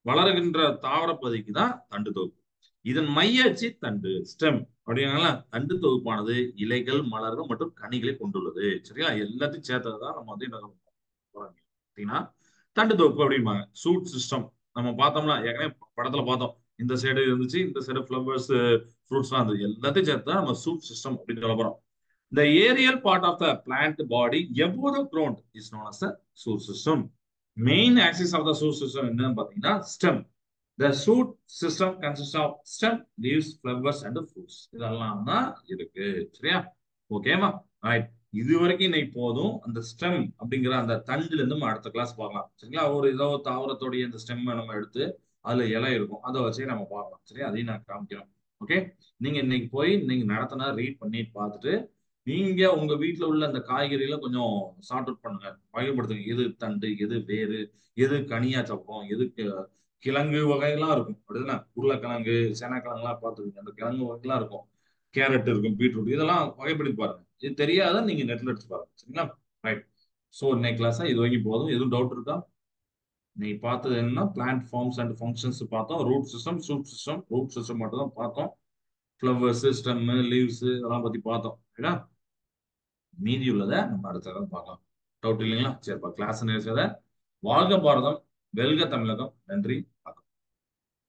வளருகின்ற தாவர பகுதிக்கு தான் தண்டு தொகுப்பு. இதன் மைய அச்சு தண்டு ஸ்டெம் அப்படின்னால தண்டு தொகுப்பானது இலைகள், மலர்கள் மற்றும் கனிகளை கொண்டுள்ளது. சரியா? எல்லாத்தையும் சேர்த்ததுதான் நம்ம வந்து என்ன சொல்றோம் அப்படின்னா தண்டு தொகுப்பு அப்படிம்பாங்க. சூட் சிஸ்டம் நம்ம பார்த்தோம்னா ஏற்கனவே படத்துல பார்த்தோம். இந்த சைடு இருந்துச்சு, இந்த சைடு ஃபிளவர்ஸ் ஃப்ரூட்ஸ்லாம் இருந்தது, எல்லாத்தையும் சேர்த்து தான் நம்ம சூட் சிஸ்டம் அப்படின்னு சொல்ல போறோம். The aerial part of the plant body above the ground is known as the shoot system. Main axis of the shoot system என்னன்னு பாத்தீங்கன்னா stem. The shoot system consists of stem, leaves, flowers and fruits. இதெல்லாம் தான் இருக்கு. சரியா? ஓகேவா? Right. இது வரைக்கும் இன்னைக்கு போதும். அந்த ஸ்டெம் அப்படிங்கிற அந்த தண்டுல இருந்து நம்ம அடுத்த கிளாஸ் பார்க்கலாம். சரிங்களா? ஏதோ தாவரத்தோடைய அந்த ஸ்டெம் நம்ம எடுத்து அதுல இலை இருக்கும், அதை வச்சே நம்ம பார்க்கலாம். சரியா? அதையும் நான் காமிக்கிறேன். ஓகே, நீங்க இன்னைக்கு போய் நீங்க நடத்தினா ரீட் பண்ணி பார்த்துட்டு நீங்க உங்க வீட்டுல உள்ள அந்த காய்கறிகளை கொஞ்சம் சார்ட் அவுட் பண்ணுங்க, வகைப்படுத்துங்க. எது தண்டு, எது வேறு, எது கனியா சாப்பிடும், எது கிழங்கு வகைகள்லாம் இருக்கும், அப்படிதானே? உருளைக்கிழங்கு, சேனக்கிழங்குலாம் பார்த்துருக்கீங்க, அந்த கிழங்கு வகைகள்லாம் இருக்கும். கேரட் இருக்கும், பீட்ரூட், இதெல்லாம் வகைப்படுத்தி பாருங்க. இது தெரியாத நீங்க நெட்ல எடுத்து பாருங்க, சரிங்களா? ரைட். ஸோ இன்னைக்கு கிளாஸா இது வரைக்கும் போதும். எதுவும் டவுட் இருக்கா? நீ பார்த்தது என்னன்னா பிளான்ட் ஃபார்ம்ஸ் அண்ட் ஃபங்க்ஷன்ஸ் பார்த்தோம். Root system, shoot system, root system மட்டும் தான் பார்த்தோம். ஃப்ளவர்ஸ், ஸ்டெம், லீவ்ஸ் அதெல்லாம் பத்தி பார்த்தோம். ரைட்டா? மீதி உள்ளதை நம்ம அடுத்த தடவை பார்க்கலாம். டவுட் இல்லைங்களா? சரிப்பா, கிளாஸ் நேரத்தை வாழ்க பாரதம், வெல்க தமிழகம். நன்றி.